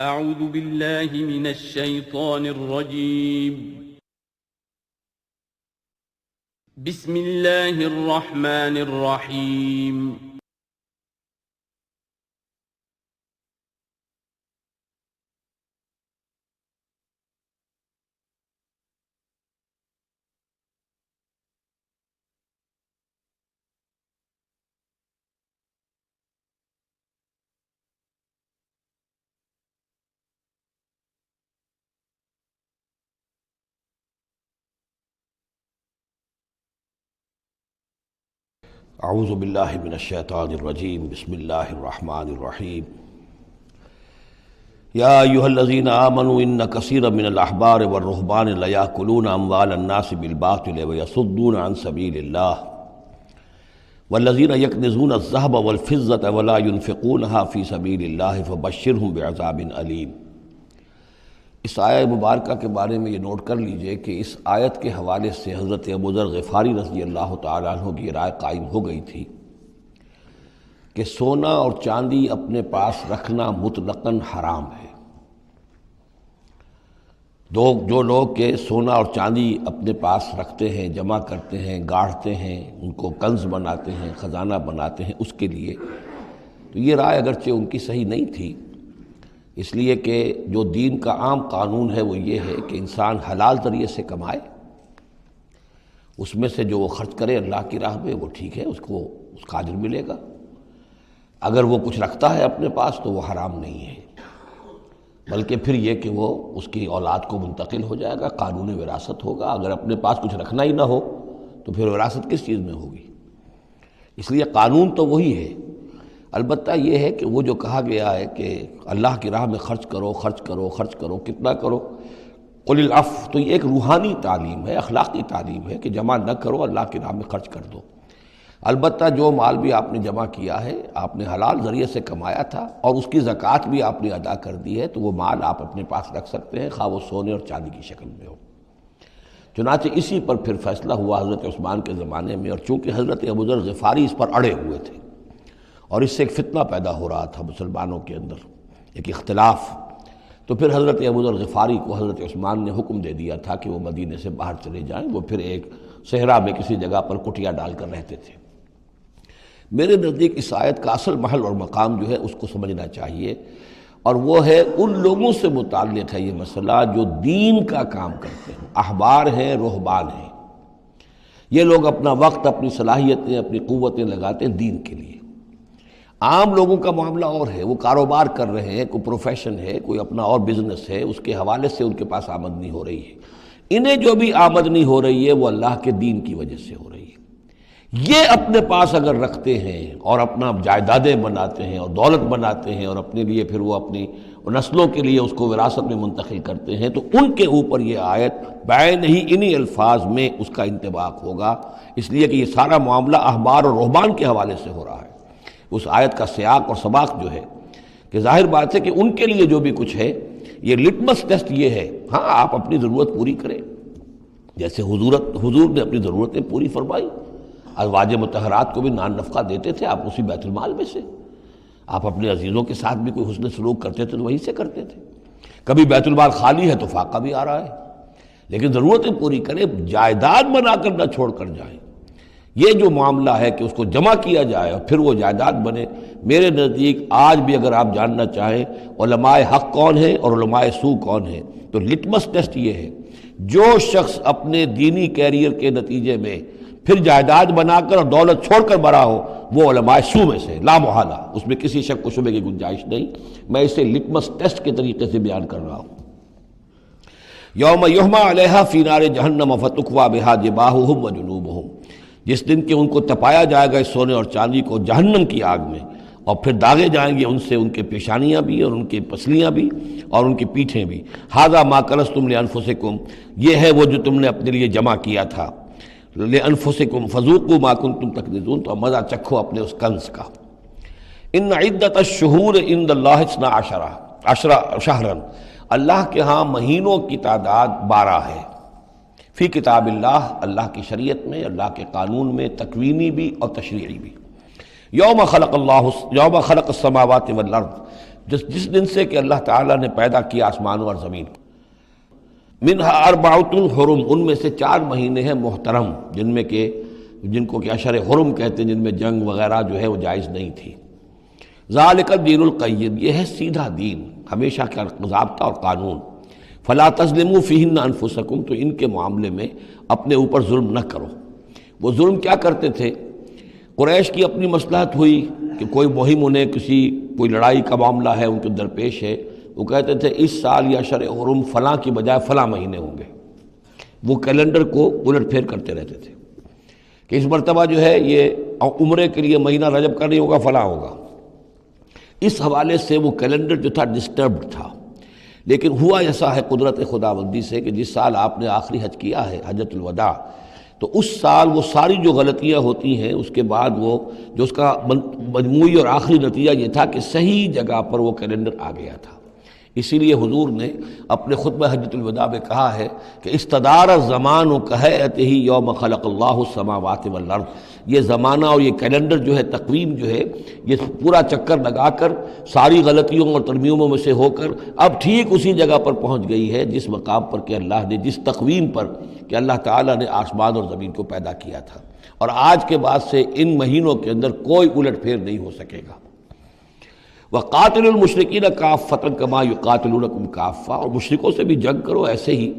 أعوذ بالله من الشيطان الرجيم. بسم الله الرحمن الرحيم. اعوذ باللہ من الشیطان الرجیم بسم اللہ الرحمن الرحیم یا ایہا الذین آمنوا ان کثیرا من الاحبار والرہبان لیأکلون اموال الناس بالباطل ویصدون عن سبیل اللہ والذین یکنزون الذہب والفضة ولا ينفقونها فی سبیل اللہ فبشرہم بعذاب علیم۔ اس آیہ مبارکہ کے بارے میں یہ نوٹ کر لیجئے کہ اس آیت کے حوالے سے حضرت ابو ذر غفاری رضی اللہ تعالیٰ عنہ کی رائے قائم ہو گئی تھی کہ سونا اور چاندی اپنے پاس رکھنا مطلقاً حرام ہے۔ جو لوگ کہ سونا اور چاندی اپنے پاس رکھتے ہیں، جمع کرتے ہیں، گاڑھتے ہیں، ان کو کنز بناتے ہیں، خزانہ بناتے ہیں اس کے لیے، تو یہ رائے اگرچہ ان کی صحیح نہیں تھی، اس لیے کہ جو دین کا عام قانون ہے وہ یہ ہے کہ انسان حلال ذریعے سے کمائے، اس میں سے جو وہ خرچ کرے اللہ کی راہ میں وہ ٹھیک ہے، اس کو اس کا اجر ملے گا۔ اگر وہ کچھ رکھتا ہے اپنے پاس تو وہ حرام نہیں ہے، بلکہ پھر یہ کہ وہ اس کی اولاد کو منتقل ہو جائے گا، قانون وراثت ہوگا۔ اگر اپنے پاس کچھ رکھنا ہی نہ ہو تو پھر وراثت کس چیز میں ہوگی؟ اس لیے قانون تو وہی ہے، البتہ یہ ہے کہ وہ جو کہا گیا ہے کہ اللہ کی راہ میں خرچ کرو، خرچ کرو، خرچ کرو، کتنا کرو، قل العفو، تو یہ ایک روحانی تعلیم ہے، اخلاقی تعلیم ہے کہ جمع نہ کرو، اللہ کی راہ میں خرچ کر دو۔ البتہ جو مال بھی آپ نے جمع کیا ہے، آپ نے حلال ذریعے سے کمایا تھا اور اس کی زکوٰۃ بھی آپ نے ادا کر دی ہے، تو وہ مال آپ اپنے پاس رکھ سکتے ہیں، خواہ وہ سونے اور چاندی کی شکل میں ہو۔ چنانچہ اسی پر پھر فیصلہ ہوا حضرت عثمان کے زمانے میں، اور چونکہ حضرت ابو ذر غفاری اس پر اڑے ہوئے تھے اور اس سے ایک فتنہ پیدا ہو رہا تھا مسلمانوں کے اندر، ایک اختلاف، تو پھر حضرت ابو ذر غفاری کو حضرت عثمان نے حکم دے دیا تھا کہ وہ مدینے سے باہر چلے جائیں۔ وہ پھر ایک صحرا میں کسی جگہ پر کٹیا ڈال کر رہتے تھے۔ میرے نزدیک اس آیت کا اصل محل اور مقام جو ہے اس کو سمجھنا چاہیے، اور وہ ہے ان لوگوں سے متعلق ہے یہ مسئلہ جو دین کا کام کرتے ہیں، احبار ہیں، رہبان ہیں۔ یہ لوگ اپنا وقت، اپنی صلاحیتیں، اپنی قوتیں لگاتے ہیں دین کے لیے۔ عام لوگوں کا معاملہ اور ہے، وہ کاروبار کر رہے ہیں، کوئی پروفیشن ہے، کوئی اپنا اور بزنس ہے، اس کے حوالے سے ان کے پاس آمدنی ہو رہی ہے۔ انہیں جو بھی آمدنی ہو رہی ہے وہ اللہ کے دین کی وجہ سے ہو رہی ہے۔ یہ اپنے پاس اگر رکھتے ہیں اور اپنا جائیدادیں بناتے ہیں اور دولت بناتے ہیں اور اپنے لیے پھر وہ اپنی نسلوں کے لیے اس کو وراثت میں منتقل کرتے ہیں، تو ان کے اوپر یہ آیت بعین ہی انہی الفاظ میں اس کا انطباق ہوگا، اس لیے کہ یہ سارا معاملہ احبار اور رہبان کے حوالے سے ہو رہا ہے۔ اس آیت کا سیاق اور سباق جو ہے کہ ظاہر بات ہے کہ ان کے لیے جو بھی کچھ ہے، یہ لٹمس ٹیسٹ یہ ہے، ہاں آپ اپنی ضرورت پوری کریں، جیسے حضور نے اپنی ضرورتیں پوری فرمائی، ازواج مطہرات کو بھی نان نفقہ دیتے تھے آپ اسی بیت المال میں سے، آپ اپنے عزیزوں کے ساتھ بھی کوئی حسن سلوک کرتے تھے تو وہیں سے کرتے تھے۔ کبھی بیت المال خالی ہے تو فاقہ بھی آ رہا ہے، لیکن ضرورتیں پوری کریں، جائیداد بنا کر نہ چھوڑ کر جائیں۔ یہ جو معاملہ ہے کہ اس کو جمع کیا جائے اور پھر وہ جائیداد بنے، میرے نزدیک آج بھی اگر آپ جاننا چاہیں علماء حق کون ہیں اور علماء سو کون ہیں، تو لٹمس ٹیسٹ یہ ہے، جو شخص اپنے دینی کیریئر کے نتیجے میں پھر جائیداد بنا کر اور دولت چھوڑ کر بڑا ہو، وہ علماء سو میں سے لا محالہ، اس میں کسی شک و شبے کی گنجائش نہیں۔ میں اسے لٹمس ٹیسٹ کے طریقے سے بیان کر رہا ہوں۔ یوم یحمى علیہا فی نار جہنم فتکوی بہا جباہہم وجنوبہم، جس دن کہ ان کو تپایا جائے گا اس سونے اور چاندی کو جہنم کی آگ میں، اور پھر داغے جائیں گے ان سے ان کے پیشانیاں بھی اور ان کی پسلیاں بھی اور ان کی پیٹھیں بھی۔ ھذا ما کنزتم لانفسکم، یہ ہے وہ جو تم نے اپنے لیے جمع کیا تھا، لانفسکم فذوقوا ما کنتم تکنزون، تو مزہ چکھو اپنے اس کنز کا۔ ان عدت الشہور عند اللہ 12 شہرا، اللہ کے ہاں مہینوں کی تعداد 12 ہے، فی کتاب اللہ، اللہ کی شریعت میں، اللہ کے قانون میں، تکوینی بھی اور تشریعی بھی۔ یوم خلق السماوات والارض، جس دن سے کہ اللہ تعالیٰ نے پیدا کیا آسمانوں اور زمین کو۔ منہا اربعۃ حرم، ان میں سے 4 مہینے ہیں محترم، جن کو کہ اشہر حرم کہتے ہیں، جن میں جنگ وغیرہ جو ہے وہ جائز نہیں تھی۔ ذالک الدین القیم، یہ ہے سیدھا دین، ہمیشہ کا ضابطہ اور قانون۔ فلا تظلموا فیہن انفسکم، تو ان کے معاملے میں اپنے اوپر ظلم نہ کرو۔ وہ ظلم کیا کرتے تھے؟ قریش کی اپنی مصلحت ہوئی کہ کوئی مہم انہیں کوئی لڑائی کا معاملہ ہے ان کے درپیش ہے، وہ کہتے تھے اس سال یا شرع حرم فلاں کی بجائے فلاں مہینے ہوں گے۔ وہ کیلنڈر کو الٹ پھیر کرتے رہتے تھے کہ اس مرتبہ جو ہے یہ عمرے کے لیے مہینہ رجب کا نہیں ہوگا، فلاں ہوگا۔ اس حوالے سے وہ کیلنڈر جو تھا ڈسٹربڈ تھا، لیکن ہوا ایسا ہے قدرت خداوندی سے کہ جس سال آپ نے آخری حج کیا ہے، حجۃ الوداع، تو اس سال وہ ساری جو غلطیاں ہوتی ہیں اس کے بعد وہ جو اس کا مجموعی اور آخری نتیجہ یہ تھا کہ صحیح جگہ پر وہ کیلنڈر آ گیا تھا۔ اسی لیے حضور نے اپنے خطبہ حجۃ الوداع میں کہا ہے کہ استدار الزمان کہیئتہ یوم خلق اللہ السماوات والارض، یہ زمانہ اور یہ کیلنڈر جو ہے، تقویم جو ہے، یہ پورا چکر لگا کر ساری غلطیوں اور ترمیموں میں سے ہو کر اب ٹھیک اسی جگہ پر پہنچ گئی ہے جس مقام پر کہ اللہ نے، جس تقویم پر کہ اللہ تعالیٰ نے آسمان اور زمین کو پیدا کیا تھا۔ اور آج کے بعد سے ان مہینوں کے اندر کوئی الٹ پھیر نہیں ہو سکے گا۔ وَقَاتِلُوا الْمُشْرِكِينَ كَافَّةً كَمَا يُقَاتِلُونَكُمْ كَافَّةً، اور مشرکوں سے بھی جنگ کرو ایسے ہی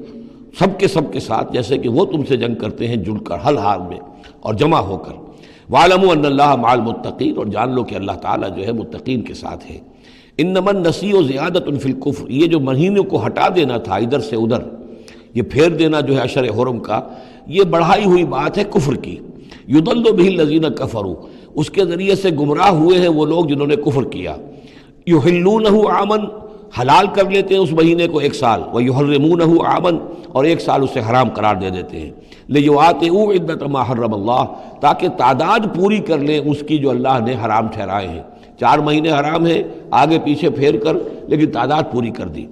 سب کے ساتھ جیسے کہ وہ تم سے جنگ کرتے ہیں، جڑ کر، ہر حال میں اور جمع ہو کر۔ وَاعْلَمُوا أَنَّ اللَّهَ مَعَ الْمُتَّقِينَ، اور جان لو کہ اللہ تعالیٰ جو ہے متقین کے ساتھ ہے۔ إِنَّمَا النَّسِيُّ زِيَادَةٌ فِي الْكُفْرِ، یہ جو مہینوں کو ہٹا دینا تھا ادھر سے ادھر، یہ پھیر دینا جو ہے اشر حرم کا، یہ بڑھائی ہوئی بات ہے کفر کی۔ یضل بہ الذین کفروا، اس کے ذریعے سے گمراہ ہوئے ہیں وہ لوگ جنہوں نے کفر کیا۔ یحلونہ عاما، حلال کر لیتے ہیں اس مہینے کو 1 سال، ویحرمونہ عاما، اور 1 سال اسے حرام قرار دے دیتے ہیں۔ لیواطئوا عدۃ ما حرم اللہ، تاکہ تعداد پوری کر لیں اس کی جو اللہ نے حرام ٹھہرائے ہیں۔ 4 مہینے حرام ہیں آگے پیچھے پھیر کر، لیکن تعداد پوری کر دی۔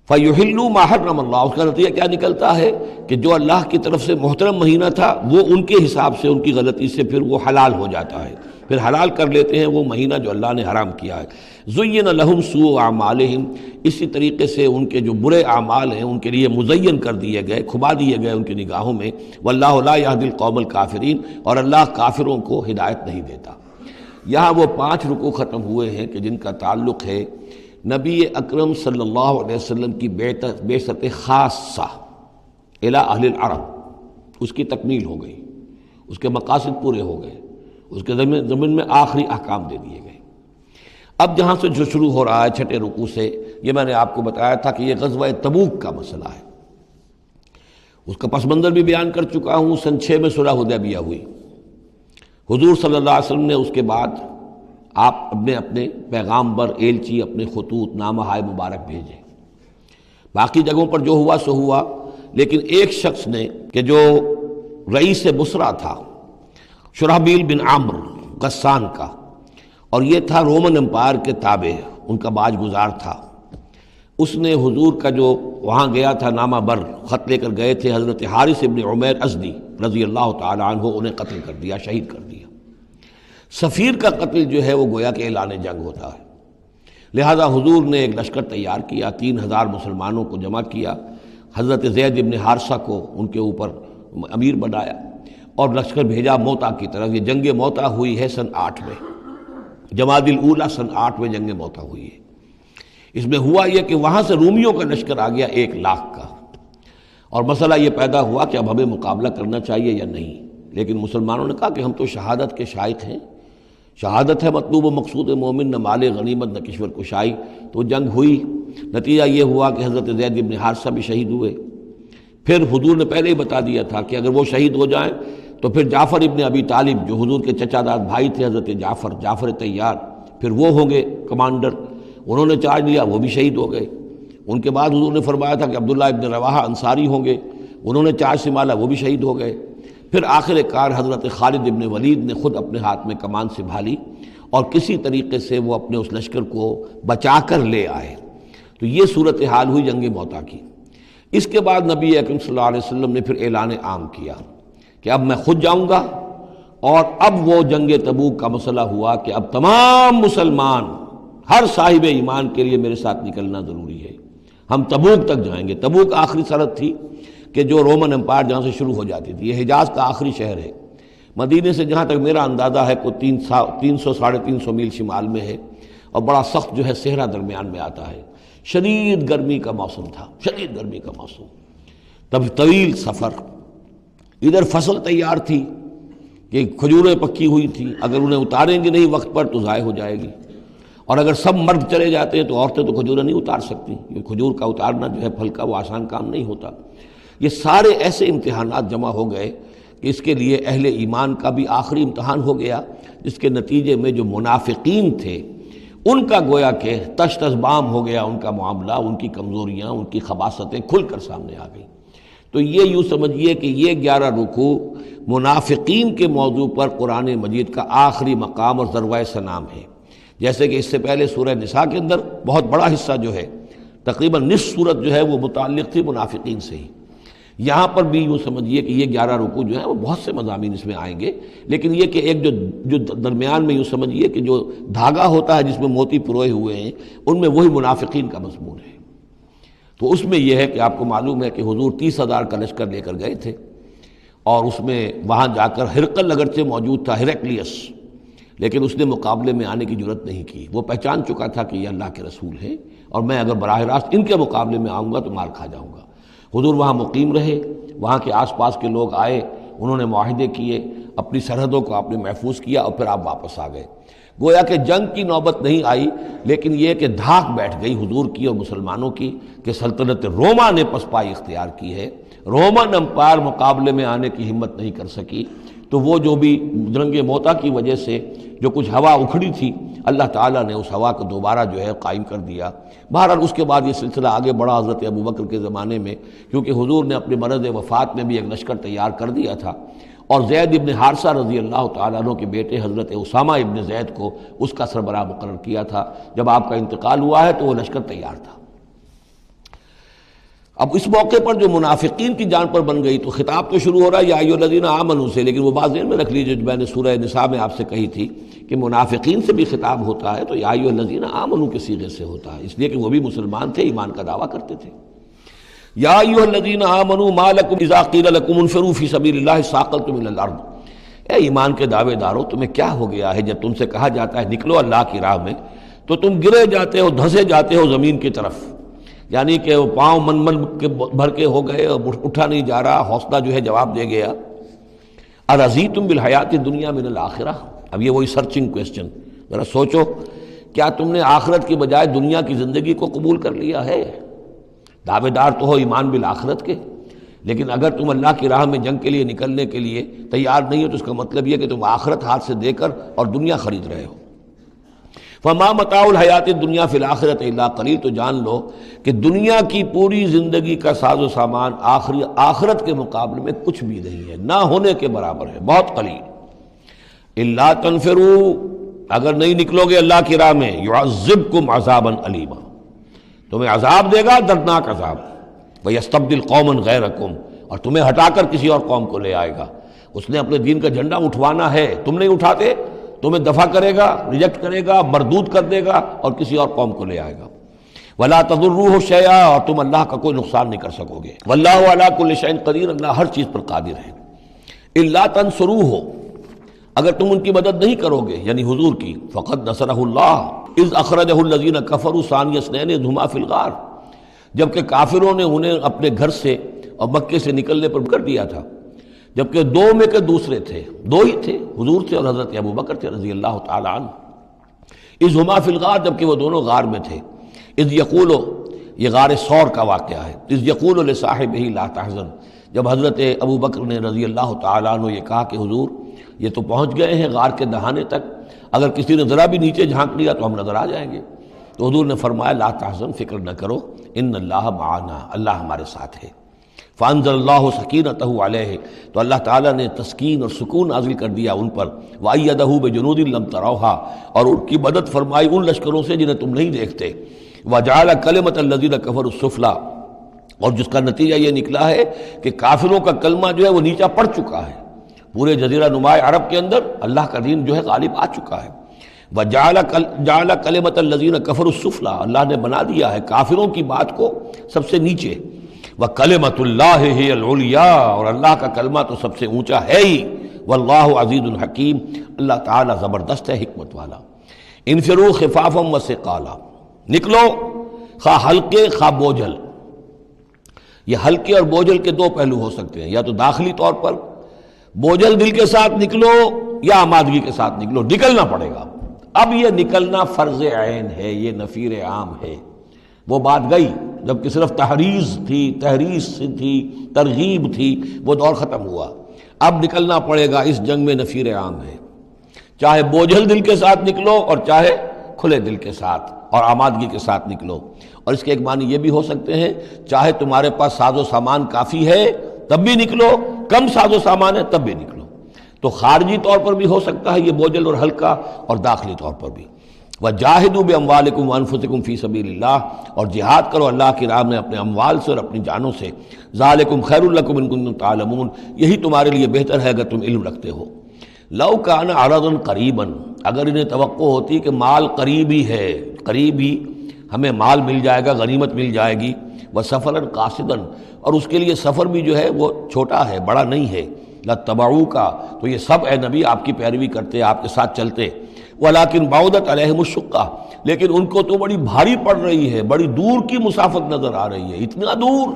فَيُحِلُّوا مَا حَرَّمَ اللَّهُ، اس کا نتیجہ کیا نکلتا ہے کہ جو اللہ کی طرف سے محترم مہینہ تھا وہ ان کے حساب سے، ان کی غلطی سے پھر وہ حلال ہو جاتا ہے، پھر حلال کر لیتے ہیں وہ مہینہ جو اللہ نے حرام کیا ہے۔ زُيِّنَ لَهُمْ سُوءُ أَعْمَالِهِمْ، اسی طریقے سے ان کے جو برے اعمال ہیں ان کے لیے مزین کر دیے گئے، کھبا دیے گئے ان کی نگاہوں میں۔ وَاللَّهُ لَا يَهْدِي الْقَوْمَ الْكَافِرِينَ، اور اللہ کافروں کو ہدایت نہیں دیتا۔ یہاں وہ 5 رکوع ختم ہوئے ہیں کہ جن کا تعلق ہے نبی اکرم صلی اللہ علیہ وسلم کی بعثت خاصہ الی اہل العرب، اس کی تکمیل ہو گئی، اس کے مقاصد پورے ہو گئے، اس کے ضمن میں آخری احکام دے دیے گئے۔ اب جہاں سے جو شروع ہو رہا ہے 6 رکوع سے، یہ میں نے آپ کو بتایا تھا کہ یہ غزوہ تبوک کا مسئلہ ہے، اس کا پس منظر بھی بیان کر چکا ہوں۔ سن 6 میں صلح حدیبیہ ہوئی، حضور صلی اللہ علیہ وسلم نے اس کے بعد آپ اپنے پیغامبر، ایلچی، اپنے خطوط، نامہ ہائے مبارک بھیجے۔ باقی جگہوں پر جو ہوا سو ہوا، لیکن ایک شخص نے کہ جو رئیس بصرہ تھا، شرحبیل بن عمرو غسان کا، اور یہ تھا رومن امپائر کے تابع، ان کا باج گزار تھا، اس نے حضور کا جو وہاں گیا تھا نامہ بر خط لے کر گئے تھے حضرت حارث ابن عمیر ازدی رضی اللہ تعالی عنہ، انہیں قتل کر دیا، شہید کر دیا۔ سفیر کا قتل جو ہے وہ گویا کہ اعلان جنگ ہوتا ہے، لہذا حضور نے ایک لشکر تیار کیا، 3000 مسلمانوں کو جمع کیا، حضرت زید ابن حارثہ کو ان کے اوپر امیر بنایا اور لشکر بھیجا موتا کی طرف۔ یہ جنگ موتا ہوئی ہے سن 8 میں، جمادی الاولیٰ سن 8 میں جنگ موتا ہوئی ہے۔ اس میں ہوا یہ کہ وہاں سے رومیوں کا لشکر آ گیا 1 لاکھ کا، اور مسئلہ یہ پیدا ہوا کہ اب ہمیں مقابلہ کرنا چاہیے یا نہیں، لیکن مسلمانوں نے کہا کہ ہم تو شہادت کے شائق ہیں، شہادت ہے مطلوب و مقصود مومن، نہ مال غنیمت نہ کشور کشائی۔ تو جنگ ہوئی، نتیجہ یہ ہوا کہ حضرت زید بن حارثہ بھی شہید ہوئے۔ پھر حضور نے پہلے ہی بتا دیا تھا کہ اگر وہ شہید ہو جائیں تو پھر جعفر ابن ابی طالب جو حضور کے چچا داد بھائی تھے حضرت جعفر طیار، پھر وہ ہوں گے کمانڈر، انہوں نے چارج لیا، وہ بھی شہید ہو گئے۔ ان کے بعد حضور نے فرمایا تھا کہ عبداللہ ابن رواحہ انصاری ہوں گے، انہوں نے چارج سنبھالا، وہ بھی شہید ہو گئے۔ پھر آخر کار حضرت خالد ابن ولید نے خود اپنے ہاتھ میں کمان سنبھالی اور کسی طریقے سے وہ اپنے اس لشکر کو بچا کر لے آئے۔ تو یہ صورتحال ہوئی جنگ موتا کی۔ اس کے بعد نبی اکرم صلی اللہ علیہ وسلم نے پھر اعلان عام کیا کہ اب میں خود جاؤں گا، اور اب وہ جنگ تبوک کا مسئلہ ہوا کہ اب تمام مسلمان ہر صاحب ایمان کے لیے میرے ساتھ نکلنا ضروری ہے۔ ہم تبوک تک جائیں گے۔ تبوک آخری سرحد تھی کہ جو رومن امپائر جہاں سے شروع ہو جاتی تھی، یہ حجاز کا آخری شہر ہے۔ مدینے سے جہاں تک میرا اندازہ ہے کوئی 300 ساڑھے 300 میل شمال میں ہے، اور بڑا سخت جو ہے صحرا درمیان میں آتا ہے۔ شدید گرمی کا موسم تھا، شدید گرمی کا موسم، تب طویل سفر۔ ادھر فصل تیار تھی کہ کھجوریں پکی ہوئی تھی، اگر انہیں اتاریں گے نہیں وقت پر تو ضائع ہو جائے گی، اور اگر سب مرد چلے جاتے ہیں تو عورتیں تو کھجوریں نہیں اتار سکتی، یہ کھجور کا اتارنا جو ہے پھل کا وہ آسان کام نہیں ہوتا۔ یہ سارے ایسے امتحانات جمع ہو گئے کہ اس کے لیے اہل ایمان کا بھی آخری امتحان ہو گیا، جس کے نتیجے میں جو منافقین تھے ان کا گویا کہ تش تش بام ہو گیا، ان کا معاملہ، ان کی کمزوریاں، ان کی خباثتیں کھل کر سامنے آ گئیں۔ تو یہ یوں سمجھیے کہ یہ 11 رکوع منافقین کے موضوع پر قرآن مجید کا آخری مقام اور ذروۂ سنام ہے۔ جیسے کہ اس سے پہلے سورہ نساء کے اندر بہت بڑا حصہ جو ہے، تقریباً نصف سورت جو ہے وہ متعلق تھی منافقین سے ہی۔ یہاں پر بھی یوں سمجھیے کہ یہ 11 رکوع جو ہیں وہ بہت سے مضامین اس میں آئیں گے، لیکن یہ کہ ایک جو درمیان میں یوں سمجھیے کہ جو دھاگا ہوتا ہے جس میں موتی پروئے ہوئے ہیں، ان میں وہی منافقین کا مضمون ہے۔ تو اس میں یہ ہے کہ آپ کو معلوم ہے کہ حضور 30,000 کا لشکر لے کر گئے تھے، اور اس میں وہاں جا کر ہرقل اگرچہ موجود تھا، ہرقلیس، لیکن اس نے مقابلے میں آنے کی جرت نہیں کی۔ وہ پہچان چکا تھا کہ یہ اللہ کے رسول ہیں، اور میں اگر براہ راست ان کے مقابلے میں آؤں گا تو مار کھا جاؤں گا۔ حضور وہاں مقیم رہے، وہاں کے آس پاس کے لوگ آئے، انہوں نے معاہدے کیے، اپنی سرحدوں کو آپ نے محفوظ کیا، اور پھر آپ واپس آ گئے۔ گویا کہ جنگ کی نوبت نہیں آئی، لیکن یہ کہ دھاک بیٹھ گئی حضور کی اور مسلمانوں کی کہ سلطنت روما نے پسپائی اختیار کی ہے، رومن امپائر مقابلے میں آنے کی ہمت نہیں کر سکی۔ تو وہ جو بھی جنگ موتا کی وجہ سے جو کچھ ہوا اکھڑی تھی، اللہ تعالیٰ نے اس ہوا کو دوبارہ جو ہے قائم کر دیا۔ بہرحال اس کے بعد یہ سلسلہ آگے بڑھا حضرت ابوبکر کے زمانے میں، کیونکہ حضور نے اپنے مرض وفات میں بھی ایک لشکر تیار کر دیا تھا، اور زید ابن حارثہ رضی اللہ تعالیٰ عنہ کے بیٹے حضرت اسامہ ابن زید کو اس کا سربراہ مقرر کیا تھا۔ جب آپ کا انتقال ہوا ہے تو وہ لشکر تیار تھا۔ اب اس موقع پر جو منافقین کی جان پر بن گئی تو خطاب تو شروع ہو رہا ہے یا ایھا الذین آمنوا سے، لیکن وہ بات ذہن میں رکھ لیجیے جو میں نے سورہ نساء میں آپ سے کہی تھی کہ منافقین سے بھی خطاب ہوتا ہے تو یا ایھا الذین آمنوا کے صیغے سے ہوتا ہے، اس لیے کہ وہ بھی مسلمان تھے، ایمان کا دعویٰ کرتے تھے۔ یا ایھا الذین آمنوا ما لکم اذا قیل لکم انفروا فی سبیل اللہ اثاقلتم الی الارض، اے ایمان کے دعوے دارو تمہیں کیا ہو گیا ہے جب تم سے کہا جاتا ہے نکلو اللہ کی راہ میں تو تم گرے جاتے ہو، دھسے جاتے ہو زمین کی طرف، یعنی کہ وہ پاؤں من کے بھر کے ہو گئے اور اٹھا نہیں جا رہا، حوصلہ جو ہے جواب دے گیا۔ ارضیتم بالحیات الدنیا من الآخرہ، اب یہ وہی سرچنگ کویسچن، ذرا سوچو کیا تم نے آخرت کی بجائے دنیا کی زندگی کو قبول کر لیا ہے؟ دعوے دار تو ہو ایمان بالآخرت کے، لیکن اگر تم اللہ کی راہ میں جنگ کے لیے نکلنے کے لیے تیار نہیں ہو تو اس کا مطلب یہ کہ تم آخرت ہاتھ سے دے کر اور دنیا خرید رہے ہو۔ فما متاع الحیات الدنیا فی الآخرۃ الا قلیل، تو جان لو کہ دنیا کی پوری زندگی کا ساز و سامان آخرت کے مقابلے میں کچھ بھی نہیں ہے، نہ ہونے کے برابر ہے، بہت قلیل۔ الا تنفروا، اگر نہیں نکلو گے اللہ کی راہ میں، یعذبکم عذابا علیما، تمہیں عذاب دے گا، دردناک عذاب، ویستبدل قوما غیرکم، اور تمہیں ہٹا کر کسی اور قوم کو لے آئے گا۔ اس نے اپنے دین کا جھنڈا اٹھوانا ہے، تم نہیں اٹھاتے، تمہیں دفع کرے گا، ریجیکٹ کرے گا، مردود کر دے گا اور کسی اور قوم کو لے آئے گا۔ ولا تضروہ شیئا، اور تم اللہ کا کوئی نقصان نہیں کر سکو گے۔ واللہ علی کل شیء قدیر، اللہ ہر چیز پر قادر ہے۔ الا تنصروہ، اگر تم ان کی مدد نہیں کرو گے یعنی حضور کی، فقد نصرہ اللہ اذ اخرجہ الذین کفروا ثانی اثنین اذ ہما فی الغار، جبکہ کافروں نے انہیں اپنے گھر سے اور مکے سے نکلنے پر کر دیا تھا، جبکہ دو میں کے دوسرے تھے، دو ہی تھے، حضور تھے اور حضرت ابوبکر تھے رضی اللہ تعالی عنہ۔ اذ ہما فی الغار، جبکہ وہ دونوں غار میں تھے۔ اذ یقول، یہ غار ثور کا واقعہ ہے۔ اذ یقول لصاحبہ لا تحزن، جب حضرت ابوبکر نے رضی اللہ تعالی عنہ یہ کہا کہ حضور یہ تو پہنچ گئے ہیں غار کے دہانے تک، اگر کسی نے ذرا بھی نیچے جھانک لیا تو ہم نظر آ جائیں گے۔ تو حضور نے فرمایا لا تحزن، فکر نہ کرو، ان اللہ معنا، اللہ ہمارے ساتھ ہے۔ فانزل اللہ سکینتہ علیہ، تو اللہ تعالیٰ نے تسکین اور سکون نازل کر دیا ان پر، وایدہ بجنود لم تروہا، اور ان کی مدد فرمائی ان لشکروں سے جنہیں تم نہیں دیکھتے، وجعل کلمۃ الذین کفروا السفلی، اور جس کا نتیجہ یہ نکلا ہے کہ کافروں کا کلمہ جو ہے وہ نیچا پڑ چکا ہے، پورے جزیرہ نما عرب کے اندر اللہ کا دین جو ہے غالب آ چکا ہے۔ وَجَعَلَ كَلِمَةَ الَّذِينَ كَفَرُوا السُّفْلَىٰ، اللہ نے بنا دیا ہے کافروں کی بات کو سب سے نیچے. وَكَلِمَةُ اللَّهِ هِيَ الْعُلْيَا، اور اللہ کا کلمہ تو سب سے اونچا ہے ہی. وَاللَّهُ عَزِيزٌ حَكِيمٌ، اللہ تعالیٰ زبردست ہے، حکمت والا. انفروا خفافا وثقالا، نکلو خواہ ہلکے خواہ بوجھل. یہ ہلکے اور بوجھل کے دو پہلو ہو سکتے ہیں، یا تو داخلی طور پر بوجھل دل کے ساتھ نکلو یا آمادگی کے ساتھ نکلو، نکلنا پڑے گا. اب یہ نکلنا فرض عین ہے، یہ نفیر عام ہے. وہ بات گئی جب کہ صرف تحریض تھی، ترغیب تھی، وہ دور ختم ہوا. اب نکلنا پڑے گا، اس جنگ میں نفیر عام ہے. چاہے بوجھل دل کے ساتھ نکلو اور چاہے کھلے دل کے ساتھ اور آمادگی کے ساتھ نکلو. اور اس کے ایک معنی یہ بھی ہو سکتے ہیں، چاہے تمہارے پاس ساز و سامان کافی ہے تب بھی نکلو، کم ساز و سامان ہے تب بھی نکلو. تو خارجی طور پر بھی ہو سکتا ہے یہ بوجھل اور ہلکا، اور داخلی طور پر بھی. وَجَاهِدُوا بِأَمْوَالِكُمْ وَأَنفُسِكُمْ فِي سَبِيلِ اللَّهِ، اور جہاد کرو اللہ کی راہ میں اپنے اموال سے اور اپنی جانوں سے. ذَلِكُمْ خَيْرٌ لَكُمْ إِن كُنتُمْ تَعْلَمُونَ، یہی تمہارے لیے بہتر ہے اگر تم علم رکھتے ہو. لَوْ كَانَ عَرَضًا قَرِيبًا، اگر انہیں توقع ہوتی کہ مال قریب ہی ہے، قریب ہی ہمیں مال مل جائے گا، غنیمت مل جائے گی. وَسَفَرًا قَاصِدًا، اور اس کے لیے سفر بھی جو ہے وہ چھوٹا ہے، بڑا نہیں ہے. لَاتَّبَعُوكَ، تو یہ سب اے نبی آپ کی پیروی کرتے، آپ کے ساتھ چلتے. وَلَٰكِن بَعُدَتْ عَلَيْهِمُ الشُّقَّةُ، لیکن ان کو تو بڑی بھاری پڑ رہی ہے، بڑی دور کی مسافت نظر آ رہی ہے، اتنا دور.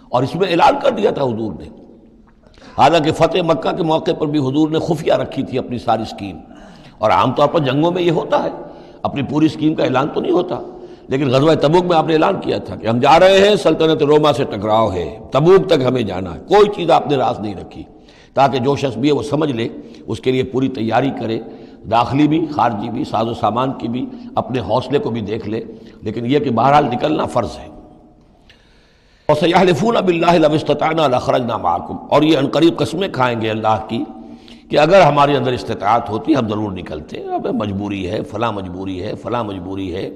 اور اس میں اعلان کر دیا تھا حضور نے. حالانکہ فتح مکہ کے موقع پر بھی حضور نے خفیہ رکھی تھی اپنی ساری اسکیم، اور عام طور پر جنگوں میں یہ ہوتا ہے، اپنی پوری اسکیم کا اعلان تو نہیں ہوتا. لیکن غزوہ تبوک میں آپ نے اعلان کیا تھا کہ ہم جا رہے ہیں، سلطنت روما سے ٹکراؤ ہے، تبوک تک ہمیں جانا ہے. کوئی چیز آپ نے راز نہیں رکھی، تاکہ جو شخص بھی ہے وہ سمجھ لے، اس کے لیے پوری تیاری کرے، داخلی بھی خارجی بھی، ساز و سامان کی بھی، اپنے حوصلے کو بھی دیکھ لے. لیکن یہ کہ بہرحال نکلنا فرض ہے. وَسَيَحْلِفُونَ بِاللَّهِ لَوِ اسْتَطَعْنَا لَخَرَجْنَا مَعَكُمْ، اور یہ عنقریب قسمیں کھائیں گے اللہ کی کہ اگر ہمارے اندر استطاعت ہوتی ہم ضرور نکلتے. اب مجبوری ہے، فلاں مجبوری ہے، فلاں مجبوری ہے.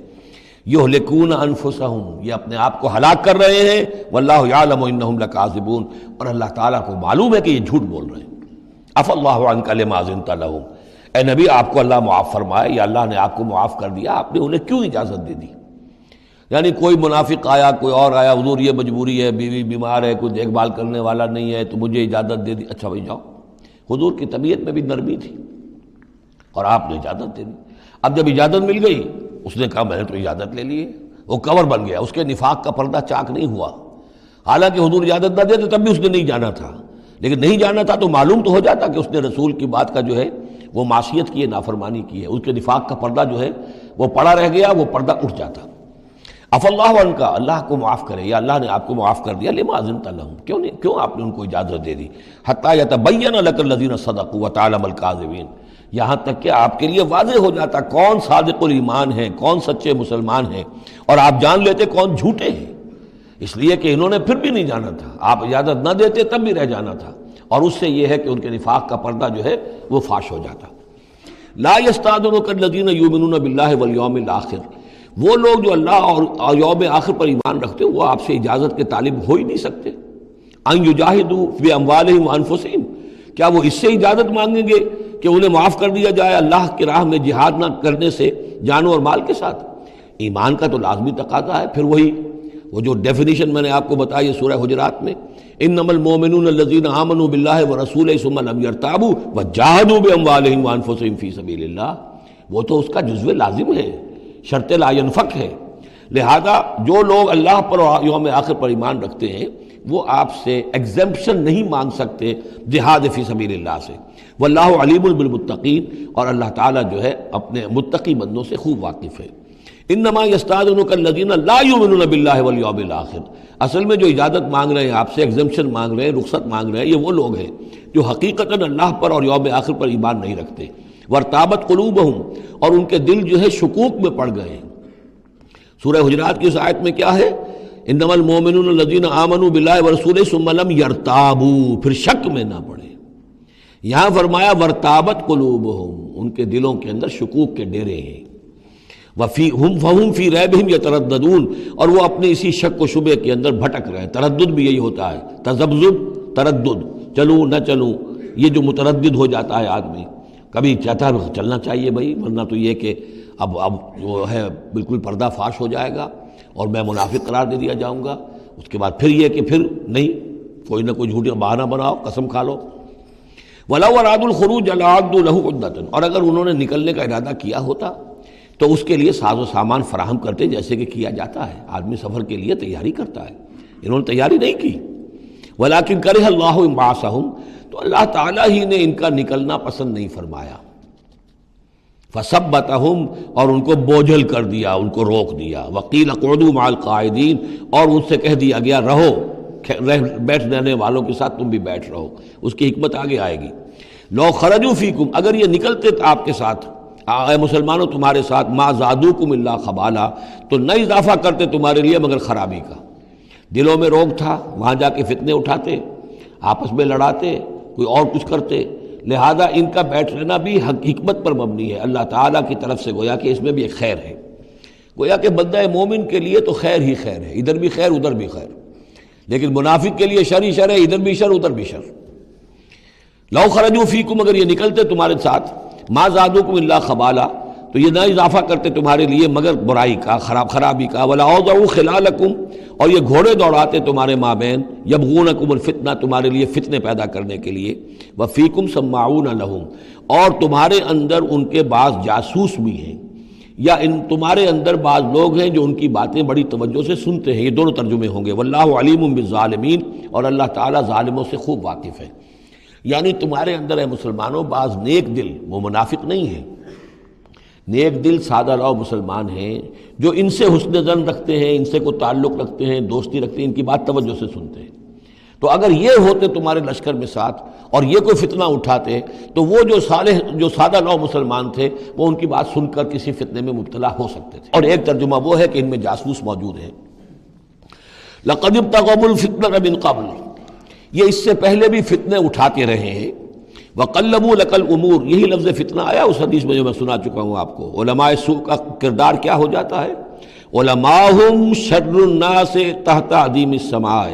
یہلکون انفسہم، یہ اپنے آپ کو ہلاک کر رہے ہیں. واللہ یعلم انہم لکاذبون، اور اللہ تعالیٰ کو معلوم ہے کہ یہ جھوٹ بول رہے ہیں. عفا اللہ عنک لما اذنت لہم، اے نبی آپ کو اللہ معاف فرمائے، یا اللہ نے آپ کو معاف کر دیا، آپ نے انہیں کیوں اجازت دے دی؟ یعنی کوئی منافق آیا، کوئی اور آیا، حضور یہ مجبوری ہے، بیوی بیمار ہے، کوئی دیکھ بھال کرنے والا نہیں ہے، تو مجھے اجازت دے دی. اچھا بھائی جاؤ. حضور کی طبیعت میں بھی نرمی تھی اور آپ نے اجازت دے دی. اب جب اجازت مل گئی، اس نے کہا میں نے تو اجازت لے لی ہے، وہ کور بن گیا، اس کے نفاق کا پردہ چاک نہیں ہوا. حالانکہ حضور اجازت نہ دیتے تب بھی اس نے نہیں جانا تھا، لیکن نہیں جانا تھا تو معلوم تو ہو جاتا کہ اس نے رسول کی بات کا جو ہے وہ معصیت کی ہے، نافرمانی کی ہے. اس کے نفاق کا پردہ جو ہے وہ پڑا رہ گیا، وہ پردہ اٹھ جاتا. عفا اللہ عنک، اللہ کو معاف کرے، یا اللہ نے آپ کو معاف کر دیا. لما اذنت لہم، کیوں آپ نے ان کو اجازت دے دی. حتی یتبین لک الذین صدقوا وتعلم الکاذبین، یہاں تک کہ آپ کے لیے واضح ہو جاتا کون صادق الایمان ہے، کون سچے مسلمان ہیں، اور آپ جان لیتے کون جھوٹے ہیں. اس لیے کہ انہوں نے پھر بھی نہیں جانا تھا، آپ اجازت نہ دیتے تب بھی رہ جانا تھا. اور اس سے یہ ہے کہ ان کے نفاق کا پردہ جو ہے وہ فاش ہو جاتا. لا یستأذنک الذین یؤمنون باللہ والیوم الآخر، وہ لوگ جو اللہ اور یوم آخر پر ایمان رکھتے ہیں وہ آپ سے اجازت کے طالب ہو ہی نہیں سکتے. ان یجاہدوا باموالہم وانفسہم، کیا وہ اس سے اجازت مانگیں گے کہ انہیں معاف کر دیا جائے اللہ کی راہ میں جہاد نہ کرنے سے جانوں اور مال کے ساتھ؟ ایمان کا تو لازمی تقاضا ہے. پھر وہی وہ جو ڈیفینیشن میں نے آپ کو بتائی سورہ حجرات میں، انما المؤمنون الذین آمنوا باللہ ورسولہ ثم لم یرتابوا وجاہدوا باموالہم وانفسہم فی سبیل اللہ، وہ تو اس کا جزو لازم ہے، شرط لا ینفک ہے. لہذا جو لوگ اللہ پر اور یوم آخر پر ایمان رکھتے ہیں وہ آپ سے ایگزمپشن نہیں مانگ سکتے جہاد فی سبیل اللہ سے. واللہ علیم بالمتقین، اور اللہ تعالیٰ جو ہے اپنے متقی بندوں سے خوب واقف ہے. انما یستأذنک الذین لا یؤمنون باللہ والیوم الآخر، اصل میں جو اجازت مانگ رہے ہیں آپ سے، ایگزمپشن مانگ رہے ہیں، رخصت مانگ رہے ہیں، یہ وہ لوگ ہیں جو حقیقتاً اللہ پر اور یوم آخر پر ایمان نہیں رکھتے. وارتابت قلوبہم، اور ان کے دل جو ہے شکوک میں پڑ گئے ہیں. سورہ حجرات کی اس آیت میں کیا ہے؟ انما المؤمنون الذین آمنوا باللہ ورسولہ ثم لم یرتابوا، پھر شک میں نہ پڑے. یہاں فرمایا ورتابت قلوبہم، ان کے دلوں کے اندر شکوک کے ڈیرے ہیں. فَهُمْ فِي رَيْبِهِمْ يَتَرَدَّدُونَ، اور وہ اپنے اسی شک و شبے کے اندر بھٹک رہے ہیں. تردد بھی یہی ہوتا ہے، تذبذب، تردد، چلوں نہ چلوں، یہ جو متردد ہو جاتا ہے آدمی. کبھی چاہتا ہے چلنا چاہیے بھائی، ورنہ تو یہ کہ اب جو ہے بالکل پردہ فاش ہو جائے گا اور میں منافق قرار دے دیا جاؤں گا۔ اس کے بعد پھر یہ کہ پھر نہیں، کوئی نہ کوئی جھوٹی بہانہ بناؤ، قسم کھا لو۔ وَلَوْ أَرَادُوا الْخُرُوجَ لَأَعَدُّوا لَهُ عُدَّةً، اور اگر انہوں نے نکلنے کا ارادہ کیا ہوتا تو اس کے لیے ساز و سامان فراہم کرتے، جیسے کہ کیا جاتا ہے، آدمی سفر کے لیے تیاری کرتا ہے۔ انہوں نے تیاری نہیں کی۔ وَلَٰكِنْ كَرِهَ اللَّهُ انبعاثَهُم، تو اللہ تعالیٰ ہی نے ان کا نکلنا پسند نہیں فرمایا۔ فَثَبَّتَهُمْ، اور ان کو بوجھل کر دیا، ان کو روک دیا۔ وَقِيلَ اقْعُدُوا مَعَ الْقَاعِدِينَ، اور ان سے کہہ دیا گیا رہو، بیٹھ رہنے والوں کے ساتھ تم بھی بیٹھ رہو۔ اس کی حکمت آگے آئے گی۔ لو خرجوا فیکم، اگر یہ نکلتے آپ کے ساتھ، اے مسلمانوں تمہارے ساتھ، ما زادوکم الا خبالا، تو نہ اضافہ کرتے تمہارے لیے مگر خرابی کا۔ دلوں میں روگ تھا، وہاں جا کے فتنے اٹھاتے، آپس میں لڑاتے، کوئی اور کچھ کرتے، لہذا ان کا بیٹھ رہنا بھی حکمت پر مبنی ہے، اللہ تعالیٰ کی طرف سے، گویا کہ اس میں بھی ایک خیر ہے، گویا کہ بندہ مومن کے لیے تو خیر ہی خیر ہے، ادھر بھی خیر ادھر بھی خیر، لیکن منافق کے لیے شر ہی شر ہے، ادھر بھی شر ادھر بھی شر۔ لو خرجوا فیکم، اگر یہ نکلتے تمہارے ساتھ، ما زادوکم الا خبالا، تو یہ نہ اضافہ کرتے تمہارے لیے مگر برائی کا، خرابی کا۔ ولا اوضعوا خلالکم، اور یہ گھوڑے دوڑاتے تمہارے مابین، یبغونکم الفتنہ، تمہارے لیے فتنے پیدا کرنے کے لیے۔ وفیکم سماعون لہم، اور تمہارے اندر ان کے بعض جاسوس بھی ہیں، یا تمہارے اندر بعض لوگ ہیں جو ان کی باتیں بڑی توجہ سے سنتے ہیں۔ یہ دونوں ترجمے ہوں گے۔ واللہ علیم بالظالمین، اور اللہ تعالیٰ ظالموں سے خوب واقف ہے۔ یعنی تمہارے اندر ہے مسلمانوں بعض نیک دل، وہ منافق نہیں ہیں، نیک دل سادہ رو مسلمان ہیں جو ان سے حسن ظن رکھتے ہیں، ان سے کوئی تعلق رکھتے ہیں، دوستی رکھتے ہیں، ان کی بات توجہ سے سنتے ہیں۔ تو اگر یہ ہوتے تمہارے لشکر میں ساتھ اور یہ کوئی فتنہ اٹھاتے تو وہ جو صالح، جو سادہ لو مسلمان تھے، وہ ان کی بات سن کر کسی فتنے میں مبتلا ہو سکتے تھے۔ اور ایک ترجمہ وہ ہے کہ ان میں جاسوس موجود ہیں۔ لَقَدِ ابْتَغَوُا الْفِتْنَةَ مِنْ قَبْلُ، یہ اس سے پہلے بھی فتنے اٹھاتے رہے ہیں۔ وَقَلَّبُوا لَكَ الْأُمُورَ، یہی لفظ فتنہ آیا اس حدیث میں جو میں سنا چکا ہوں آپ کو۔ علماء سوء کا کردار کیا ہو جاتا ہے؟ علماءہم شر الناس تحت عدیم السماء،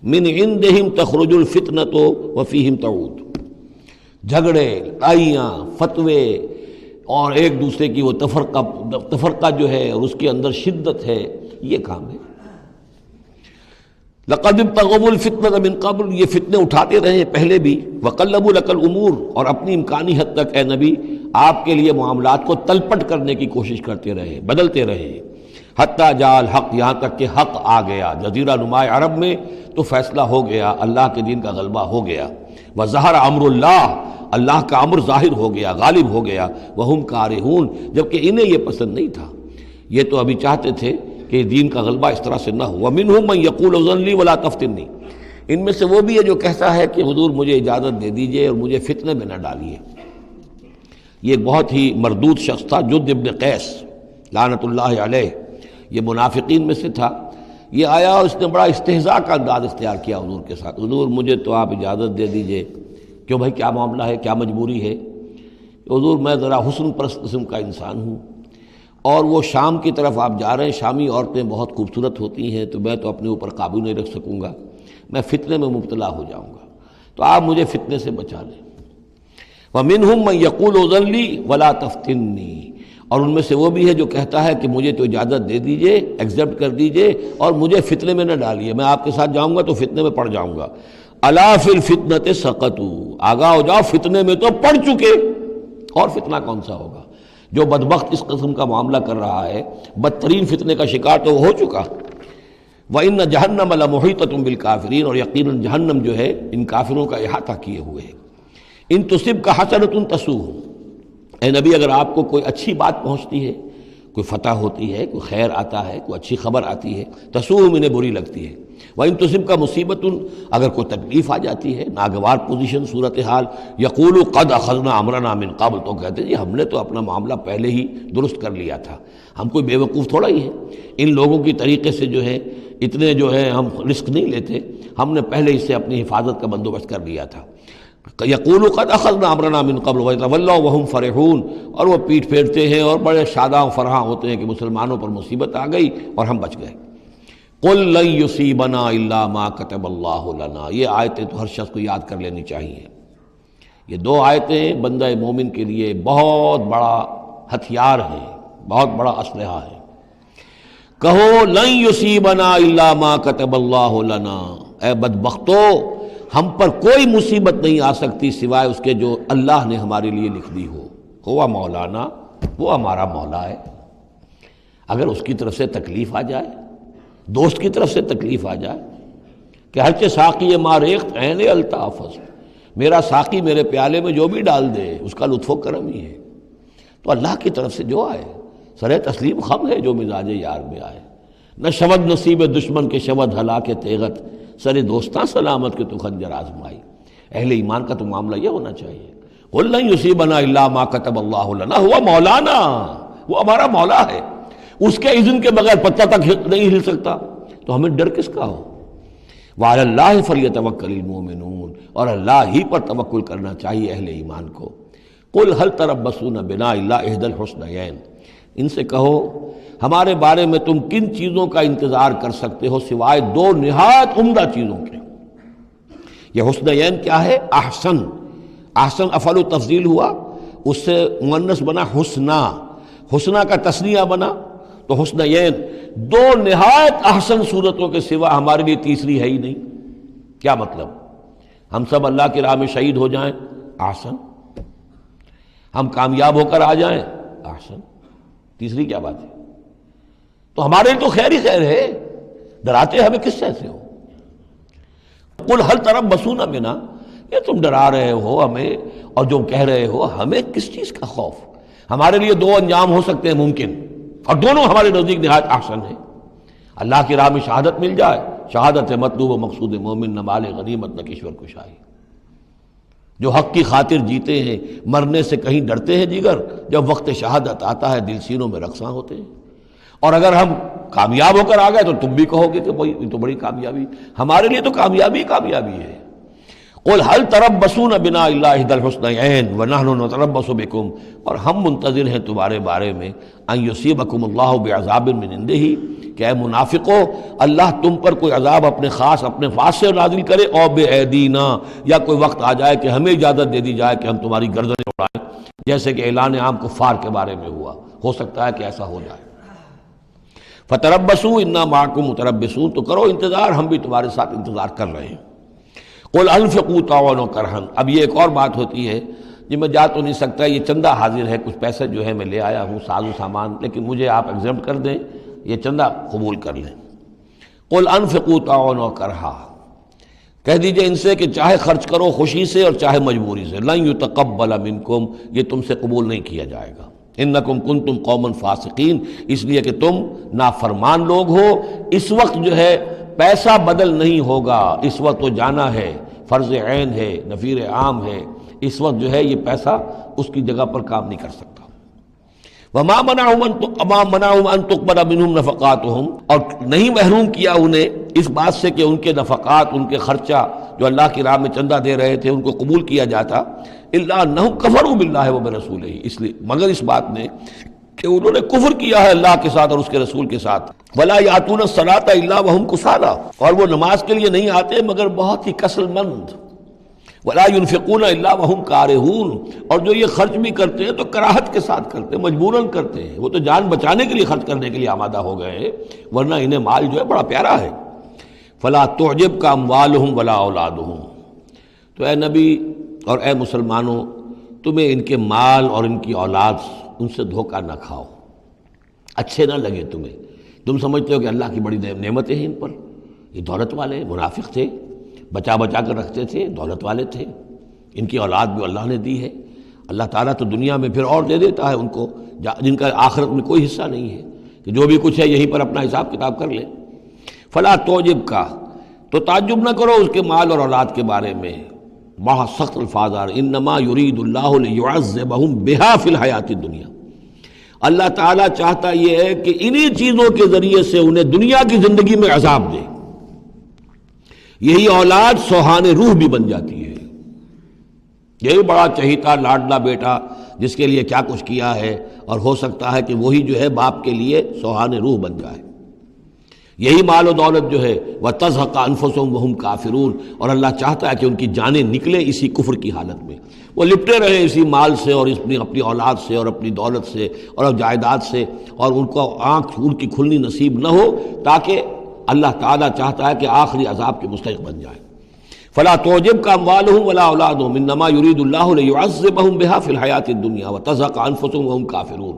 من عندہم تخرج الفتنۃ وفیہم تعود۔ جھگڑے، لڑائیاں، فتوے، اور ایک دوسرے کی وہ تفرقہ جو ہے اور اس کے اندر شدت ہے، یہ کام ہے۔ لقد ابتغوا الفتنة من قبل، یہ فتنے اٹھاتے رہے پہلے بھی۔ وقلبوا لك الامور، اور اپنی امکانی حد تک اے نبی آپ کے لیے معاملات کو تلپٹ کرنے کی کوشش کرتے رہے، بدلتے رہے۔ حتیٰ جاء الحق، یہاں تک کہ حق آ گیا۔ جزیرہ نما عرب میں تو فیصلہ ہو گیا، اللہ کے دین کا غلبہ ہو گیا۔ وظہر امر اللہ، اللہ کا امر ظاہر ہو گیا، غالب ہو گیا۔ وہم کارہون، جبکہ انہیں یہ پسند نہیں تھا، یہ تو ابھی چاہتے تھے کہ دین کا غلبہ اس طرح سے نہ ہو۔ ومنہم من یقول اذن لی ولا تفتنی، ان میں سے وہ بھی ہے جو کہتا ہے کہ حضور مجھے اجازت دے دیجئے اور مجھے فتنے میں نہ ڈالیے۔ یہ ایک بہت ہی مردود شخص تھا، جد ابن قیس لعنت اللہ علیہ، یہ منافقین میں سے تھا۔ یہ آیا اور اس نے بڑا استہزاء کا انداز اختیار کیا حضور کے ساتھ۔ حضور مجھے تو آپ اجازت دے دیجئے۔ کیوں بھائی، کیا معاملہ ہے، کیا مجبوری ہے؟ حضور میں ذرا حسن پرست قسم کا انسان ہوں، اور وہ شام کی طرف آپ جا رہے ہیں، شامی عورتیں بہت خوبصورت ہوتی ہیں، تو میں تو اپنے اوپر قابو نہیں رکھ سکوں گا، میں فتنے میں مبتلا ہو جاؤں گا، تو آپ مجھے فتنے سے بچا لیں۔ وَمِنْهُمْ مَنْ يَقُولُ اذن لِّي وَلَا تَفْتِنِّي، اور ان میں سے وہ بھی ہے جو کہتا ہے کہ مجھے تو اجازت دے دیجئے، ایکسیپٹ کر دیجئے، اور مجھے فتنے میں نہ ڈالیے، میں آپ کے ساتھ جاؤں گا تو فتنے میں پڑ جاؤں گا۔ أَلَا فِي الْفِتْنَةِ سَقَطُوا، آگاہ ہو جاؤ، فتنے میں تو پڑ چکے، اور فتنہ کون سا ہوگا؟ جو بدبخت اس قسم کا معاملہ کر رہا ہے، بدترین فتنے کا شکار تو ہو چکا۔ وَإِنَّ جَهَنَّمَ لَمُحِيطَةٌ بِالْكَافِرِينَ، اور یقیناً جہنم جو ہے ان کافروں کا احاطہ کیے ہوئے ہے۔ ان تصبک حسنۃ تسوءہم، اے نبی اگر آپ کو کوئی اچھی بات پہنچتی ہے، کوئی فتح ہوتی ہے، کوئی خیر آتا ہے، کوئی اچھی خبر آتی ہے، تسوءہم، انہیں بری لگتی ہے۔ وَإِن تُصِبْكَ مُصِیبَةٌ، اگر کوئی تکلیف آ جاتی ہے، ناگوار پوزیشن، صورتحال، یقولوا قد اخذنا امرنا من قبل، تو کہتے ہیں جی ہم نے تو اپنا معاملہ پہلے ہی درست کر لیا تھا، ہم کوئی بے وقوف تھوڑا ہی ہے، ان لوگوں کی طریقے سے جو ہے اتنے جو ہے ہم رسک نہیں لیتے، ہم نے پہلے اس سے اپنی حفاظت کا بندوبست کر لیا تھا۔ یقولوا قد اخذنا امرنا من قبل ویتولوا وهم فرحون، اور وہ پیٹھ پھیرتے ہیں اور بڑے شاداں فرحاں ہوتے ہیں کہ مسلمانوں پر مصیبت آ گئی اور ہم بچ گئے۔ قل لن یصیبنا الا ما کتب اللہ لنا، یہ آیتیں تو ہر شخص کو یاد کر لینی چاہیے۔ یہ دو آیتیں بندہ مومن کے لیے بہت بڑا ہتھیار ہیں، بہت بڑا اسلحہ ہے۔ کہو لن یصیبنا الا ما کتب اللہ لنا، اے بدبختو ہم پر کوئی مصیبت نہیں آ سکتی سوائے اس کے جو اللہ نے ہمارے لیے لکھ دی ہو۔ ہوا مولانا، وہ ہمارا مولا ہے۔ اگر اس کی طرف سے تکلیف آ جائے، دوست کی طرف سے تکلیف آ جائے کہ ہرچہ ساقی ما ریخت عین الطافظ، میرا ساقی میرے پیالے میں جو بھی ڈال دے اس کا لطف و کرم ہی ہے، تو اللہ کی طرف سے جو آئے سر تسلیم خم ہے جو مزاج یار میں آئے۔ نہ شود نصیب دشمن کے شود ہلاک تیغت، سر دوستاں سلامت کے تو خنجر آزمائی۔ اہل ایمان کا تو معاملہ یہ ہونا چاہیے، قل لن یصیبنا الا ما کتب اللہ لنا ہوا مولانا، وہ ہمارا مولا ہے، اس کے اذن کے بغیر پتہ تک نہیں ہل سکتا، تو ہمیں ڈر کس کا ہو؟ وعلی اللہ فلیتوکل المؤمنون، اور اللہ ہی پر توکل کرنا چاہیے اہل ایمان کو۔ قل هل تربصون بنا الا احدى الحسنيين، ان سے کہو ہمارے بارے میں تم کن چیزوں کا انتظار کر سکتے ہو سوائے دو نہایت عمدہ چیزوں کے۔ یہ حسنین کیا ہے؟ احسن، احسن افعل و تفضیل ہوا، اس سے مؤنث بنا حسنا، حسنا کا تثنیہ بنا تو حسنین، دو نہایت احسن صورتوں کے سوا ہمارے لیے تیسری ہے ہی نہیں۔ کیا مطلب؟ ہم سب اللہ کی راہ میں شہید ہو جائیں، احسن، ہم کامیاب ہو کر آ جائیں، احسن، تیسری کیا بات ہے؟ تو ہمارے لیے تو خیر ہی خیر ہے، ڈراتے ہمیں کس سے ہو؟ قل هل تربصون بنا، یہ تم ڈرا رہے ہو ہمیں اور جو کہہ رہے ہو ہمیں کس چیز کا خوف؟ ہمارے لیے دو انجام ہو سکتے ہیں ممکن، اور دونوں ہمارے نزدیک نہایت احسن ہیں۔ اللہ کی راہ میں شہادت مل جائے، شہادت مطلوب و مقصود مومن، نہ مال غنیمت نہ کشور کشائی۔ جو حق کی خاطر جیتے ہیں مرنے سے کہیں ڈرتے ہیں جگر، جب وقت شہادت آتا ہے دل سینوں میں رقصاں ہوتے ہیں۔ اور اگر ہم کامیاب ہو کر آ گئے تو تم بھی کہو گے کہ بھائی یہ تو بڑی کامیابی، ہمارے لیے تو کامیابی کامیابی ہے۔ قل هل تربصون بنا الا احدى الحسنيين ونحن نتربص بكم، اور ہم منتظر ہیں تمہارے بارے میں ان يصيبكم الله بعذاب من عنده، کہ اے منافقو اللہ تم پر کوئی عذاب اپنے خاص اپنے پاس سے نازل کرے، او بأيدينا، یا کوئی وقت آ جائے کہ ہمیں اجازت دے دی جائے کہ ہم تمہاری گردنیں اڑائیں، جیسے کہ اعلان عام کفار کے بارے میں ہوا، ہو سکتا ہے کہ ایسا ہو جائے۔ فتربصوا انا معكم متربصون، تو کرو انتظار، ہم بھی تمہارے ساتھ انتظار کر رہے ہیں۔ قل انفقوا طوعا وكرها، اب یہ ایک اور بات ہوتی ہے جی میں جا تو نہیں سکتا، یہ چندہ حاضر ہے، کچھ پیسے جو ہے میں لے آیا ہوں ساز و سامان، لیکن مجھے آپ ایگزمپٹ کر دیں، یہ چندہ قبول کر لیں۔ قل انفقوا طوعا وكرها، کہہ دیجئے ان سے کہ چاہے خرچ کرو خوشی سے اور چاہے مجبوری سے، لن يتقبل منکم، یہ تم سے قبول نہیں کیا جائے گا۔ انکم کنتم قوما فاسقین، اس لیے کہ تم نافرمان لوگ ہو۔ اس وقت جو ہے پیسہ بدل نہیں ہوگا، اس وقت تو جانا ہے، فرض عین ہے، نفیر عام ہے، اس وقت جو ہے یہ پیسہ اس کی جگہ پر کام نہیں کر سکتا۔ وما منعهم ان تقبل منهم نفقاتهم، اور نہیں محروم کیا انہیں اس بات سے کہ ان کے نفقات، ان کے خرچہ جو اللہ کی راہ میں چندہ دے رہے تھے ان کو قبول کیا جاتا، الا انهم كفروا بالله وبرسوله، اس لیے مگر اس بات نے کہ انہوں نے کفر کیا ہے اللہ کے ساتھ اور اس کے رسول کے ساتھ۔ ولا یاتون الصلاۃ الا وهم کسالى، اور وہ نماز کے لیے نہیں آتے مگر بہت ہی کسل مند۔ ولا ينفقون الا وهم كارهون، اور جو یہ خرچ بھی کرتے ہیں تو کراہت کے ساتھ کرتے ہیں، مجبوراً کرتے ہیں، وہ تو جان بچانے کے لیے خرچ کرنے کے لیے آمادہ ہو گئے ہیں، ورنہ انہیں مال جو ہے بڑا پیارا ہے۔ فلا تعجبك اموالهم ولا اولادهم، تو اے نبی اور اے مسلمانوں تمہیں ان کے مال اور ان کی اولاد ان سے دھوکہ نہ کھاؤ، اچھے نہ لگے تمہیں، تم سمجھتے ہو کہ اللہ کی بڑی نعمتیں ہیں ان پر، یہ دولت والے منافق تھے، بچا بچا کر رکھتے تھے، دولت والے تھے، ان کی اولاد بھی اللہ نے دی ہے، اللہ تعالیٰ تو دنیا میں پھر اور دے دیتا ہے ان کو جن کا آخرت میں کوئی حصہ نہیں ہے، کہ جو بھی کچھ ہے یہیں پر اپنا حساب کتاب کر لیں۔ فلا تعجبک، تو تعجب نہ کرو اس کے مال اور اولاد کے بارے میں، بہت سخت الفاظ آ رہے، انما یرید اللہ لیعذبہم بہا فی الحیات الدنیا، اللہ تعالیٰ چاہتا یہ ہے کہ انہی چیزوں کے ذریعے سے انہیں دنیا کی زندگی میں عذاب دے۔ یہی اولاد سوہان روح بھی بن جاتی ہے، یہی بڑا چہیتا لاڈلا بیٹا جس کے لیے کیا کچھ کیا ہے، اور ہو سکتا ہے کہ وہی جو ہے باپ کے لیے سوہان روح بن جائے۔ یہی مال و دولت جو ہے وَتَزْهَقَ أَنفُسُهُمْ وَهُمْ كَافِرُونَ، اور اللہ چاہتا ہے کہ ان کی جانیں نکلیں اسی کفر کی حالت میں، وہ لپٹے رہے اسی مال سے اور اپنی اولاد سے اور اپنی دولت سے اور جائیداد سے، اور ان کو آنکھ ان کی کھلنی نصیب نہ ہو، تاکہ اللہ تعالیٰ چاہتا ہے کہ آخری عذاب کے مستحق بن جائیں۔ فلا تعجبك اموالهم ولا اولادهم انما يريد الله ليعذبهم بها في الحياة الدنيا وتزهق انفسهم وهم كافرون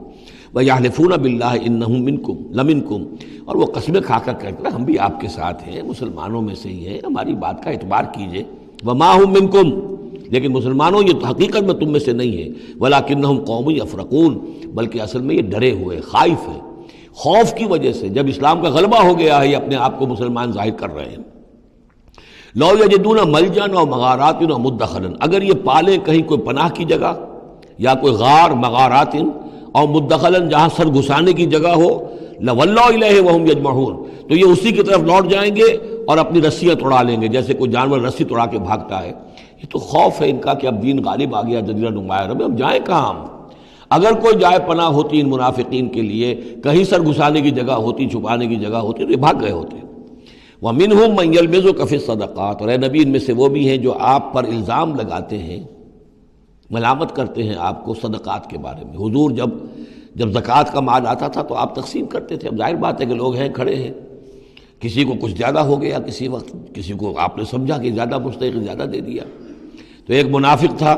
ويحلفون بالله انهم منكم لمنكم، اور وہ قسمیں کھا کر کہتے ہیں ہم بھی آپ کے ساتھ ہیں، مسلمانوں میں سے ہی ہیں، ہماری بات کا اعتبار کیجئے۔ وما هم منكم، لیکن مسلمانوں یہ تو حقیقت میں تم میں سے نہیں ہے، ولکنهم قوم يفرقون، بلکہ اصل میں یہ ڈرے ہوئے خائف ہیں، خوف کی وجہ سے جب اسلام کا غلبہ ہو گیا ہے یہ اپنے آپ کو مسلمان ظاہر کر رہے ہیں۔ لو یجدون ملجا و مغارات و مدخلا، اگر یہ پالیں کہیں کوئی پناہ کی جگہ یا کوئی غار مغارات اور مدخلا جہاں سر گھسانے کی جگہ ہو، لولوا الیہ وہم یجمعون، تو یہ اسی کی طرف لوٹ جائیں گے اور اپنی رسیاں توڑا لیں گے، جیسے کوئی جانور رسی توڑا کے بھاگتا ہے۔ یہ تو خوف ہے ان کا کہ اب دین غالب آ گیا جزیرہ نما عرب میں، اب جائیں کہاں ہم؟ اگر کوئی جائے پناہ ہوتی ان منافقین کے لیے، کہیں سر گھسانے کی جگہ ہوتی، چھپانے کی جگہ ہوتی، تو یہ بھاگ گئے ہوتے۔ وَمِنْهُمْ مَنْ يَلْمِزُكَ فِي الصَّدَقَاتِ، اور اے نبی ان میں سے وہ بھی ہیں جو آپ پر الزام لگاتے ہیں، ملامت کرتے ہیں آپ کو صدقات کے بارے میں۔ حضور جب زکوٰۃ کا مال آتا تھا تو آپ تقسیم کرتے تھے، اب ظاہر بات ہے کہ لوگ ہیں کھڑے ہیں، کسی کو کچھ زیادہ ہو گیا کسی وقت، کسی کو آپ نے سمجھا کہ زیادہ مستحق زیادہ دے دیا، تو ایک منافق تھا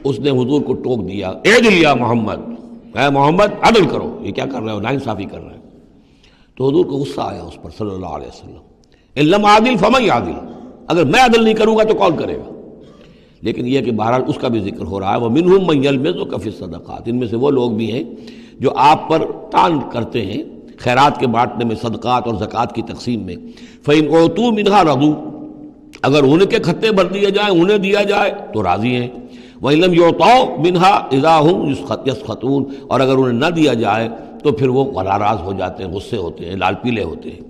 اس نے حضور کو ٹوک دیا، اعدل یا محمد، اے محمد عدل کرو، یہ کیا کر رہے ہو، ناانصافی کر رہے ہیں۔ تو حضور کو غصہ آیا اس پر صلی اللہ علیہ وسلم، ان لم عادل فمن یعدل، اگر میں عدل نہیں کروں گا تو کون کرے گا؟ لیکن یہ کہ بہرحال اس کا بھی ذکر ہو رہا ہے، وَمِنْهُمْ مَنْ يَلْمِزُكَ فِي الصَّدَقَاتِ، ان میں سے وہ لوگ بھی ہیں جو آپ پر طعن کرتے ہیں خیرات کے بانٹنے میں، صدقات اور زکوٰۃ کی تقسیم میں۔ فَإِنْ أُوتُوا مِنْهَا رَضُوا، اگر ان کے کھتے بھر دیے جائیں، انہیں دیا جائے تو راضی ہیں۔ وَإِنْ لَمْ يُعْطَوْا مِنْهَا إِذَا هُمْ يَسْخَطُونَ، اور اگر انہیں نہ دیا جائے تو پھر وہ ناراض ہو جاتے ہیں، غصے ہوتے ہیں، لال پیلے ہوتے ہیں۔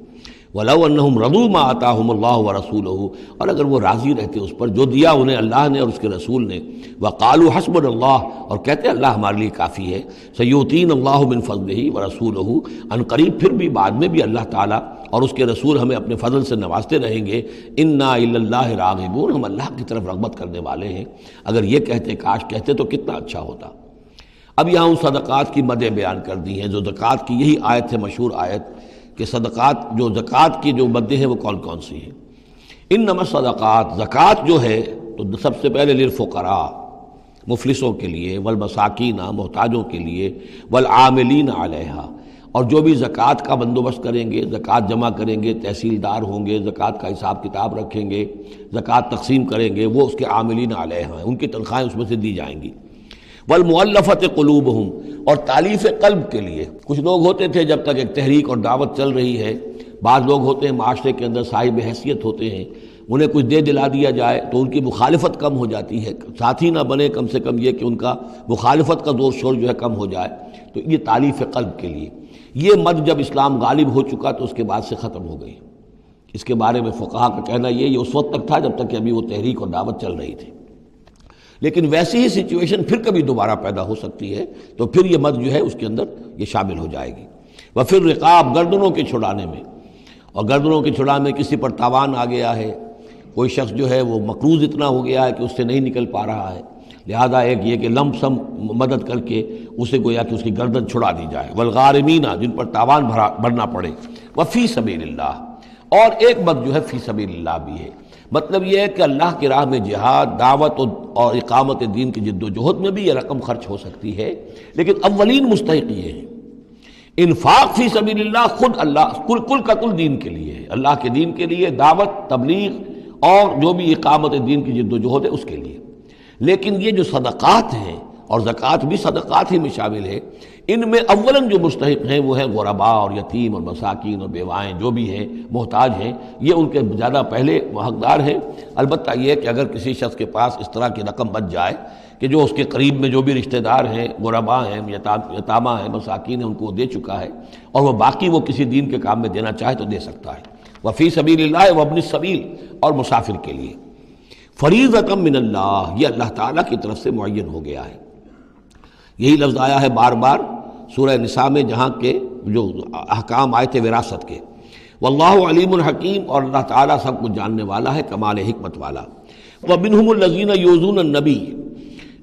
وَلَوْ أَنَّهُمْ رَضُوا مَا آتَاهُمُ اللَّهُ وَرَسُولُهُ، اور اگر وہ راضی رہتے اس پر جو دیا انہیں اللہ نے اور اس کے رسول نے، وَقَالُوا حَسْبُنَا اللَّهُ، اور کہتے ہیں اللہ ہمارے لیے کافی ہے، سَيُؤْتِينَا اللَّهُ مِنْ فَضْلِهِ وَرَسُولُهُ، ان قریب پھر بھی بعد میں بھی اللہ تعالیٰ اور اس کے رسول ہمیں اپنے فضل سے نوازتے رہیں گے۔ اِنَّا إِلَى اللَّهِ راغبون، ہم اللہ کی طرف رغبت کرنے والے ہیں۔ اگر یہ کہتے، کاش کہتے تو کتنا اچھا ہوتا۔ اب یہاں ان صدقات کی مدیں بیان کر دی ہیں، جو زکوٰۃ کی یہی آیت ہے، مشہور آیت کہ صدقات جو زکوٰۃ کی جو مدیں ہیں وہ کون کون سی ہیں۔ انما الصدقات، زکوٰۃ جو ہے تو سب سے پہلے للفقراء، مفلسوں کے لیے، والمساکین، محتاجوں کے لیے، والعاملین علیہا، اور جو بھی زکوٰۃ کا بندوبست کریں گے، زکوٰۃ جمع کریں گے، تحصیلدار ہوں گے، زکوٰۃ کا حساب کتاب رکھیں گے، زکوٰۃ تقسیم کریں گے، وہ اس کے عاملین علیہا ہیں، ان کی تنخواہیں اس میں سے دی جائیں گی۔ والمؤلفۃ قلوبہم، اور تالیف قلب کے لیے، کچھ لوگ ہوتے تھے جب تک ایک تحریک اور دعوت چل رہی ہے، بعض لوگ ہوتے ہیں معاشرے کے اندر صاحب حیثیت ہوتے ہیں، انہیں کچھ دے دلا دیا جائے تو ان کی مخالفت کم ہو جاتی ہے، ساتھی نہ بنے، کم سے کم یہ کہ ان کا مخالفت کا زور شور جو ہے کم ہو جائے، تو یہ تالیف قلب کے لیے۔ یہ مد جب اسلام غالب ہو چکا تو اس کے بعد سے ختم ہو گئی۔ اس کے بارے میں فقہا کا کہنا یہ اس وقت تک تھا جب تک کہ ابھی وہ تحریک اور دعوت چل رہی تھی، لیکن ویسی ہی سچویشن پھر کبھی دوبارہ پیدا ہو سکتی ہے تو پھر یہ مد جو ہے اس کے اندر یہ شامل ہو جائے گی۔ وفر رقاب، گردنوں کے چھڑانے میں، اور گردنوں کے چھڑانے میں کسی پر تاوان آ گیا ہے، کوئی شخص جو ہے وہ مقروض اتنا ہو گیا ہے کہ اس سے نہیں نکل پا رہا ہے، لہذا ایک یہ کہ لم سم مدد کر کے اسے گویا کہ اس کی گردن چھڑا دی جائے۔ والغارمین، جن پر تاوان بھرنا پڑے۔ وفی سبیل اللہ، اور ایک مد جو ہے فی سبیل اللہ بھی ہے، مطلب یہ ہے کہ اللہ کی راہ میں جہاد، دعوت اور اقامت دین کی جد و جہد میں بھی یہ رقم خرچ ہو سکتی ہے، لیکن اولین مستحق یہ ہے۔ انفاق فی سبیل اللہ خود اللہ کل کا کل دین کے لیے ہے، اللہ کے دین کے لیے، دعوت، تبلیغ اور جو بھی اقامت دین کی جد و جہد ہے اس کے لیے۔ لیکن یہ جو صدقات ہیں، اور زکوٰۃ بھی صدقات ہی میں شامل ہے، ان میں اولاً جو مستحق ہیں وہ ہیں غرباء اور یتیم اور مساکین اور بیوائیں، جو بھی ہیں محتاج ہیں، یہ ان کے زیادہ پہلے حقدار ہیں۔ البتہ یہ کہ اگر کسی شخص کے پاس اس طرح کی رقم بچ جائے کہ جو اس کے قریب میں جو بھی رشتہ دار ہیں، غرباء ہیں، یتامہ ہیں، مساکین ہیں، ان کو دے چکا ہے، اور وہ باقی وہ کسی دین کے کام میں دینا چاہے تو دے سکتا ہے۔ وفی سبیل اللہ وابن السبیل، اور مسافر کے لیے۔ فریضۃ من اللہ، یہ اللہ تعالیٰ کی طرف سے معین ہو گیا ہے۔ یہی لفظ آیا ہے بار بار سورہ نساء میں، جہاں کے جو احکام آئے تھے وراثت کے۔ واللہ علیم حکیم، اور اللہ تعالیٰ سب کچھ جاننے والا ہے، کمال حکمت والا۔ ومنہم الذین یؤذون النبی،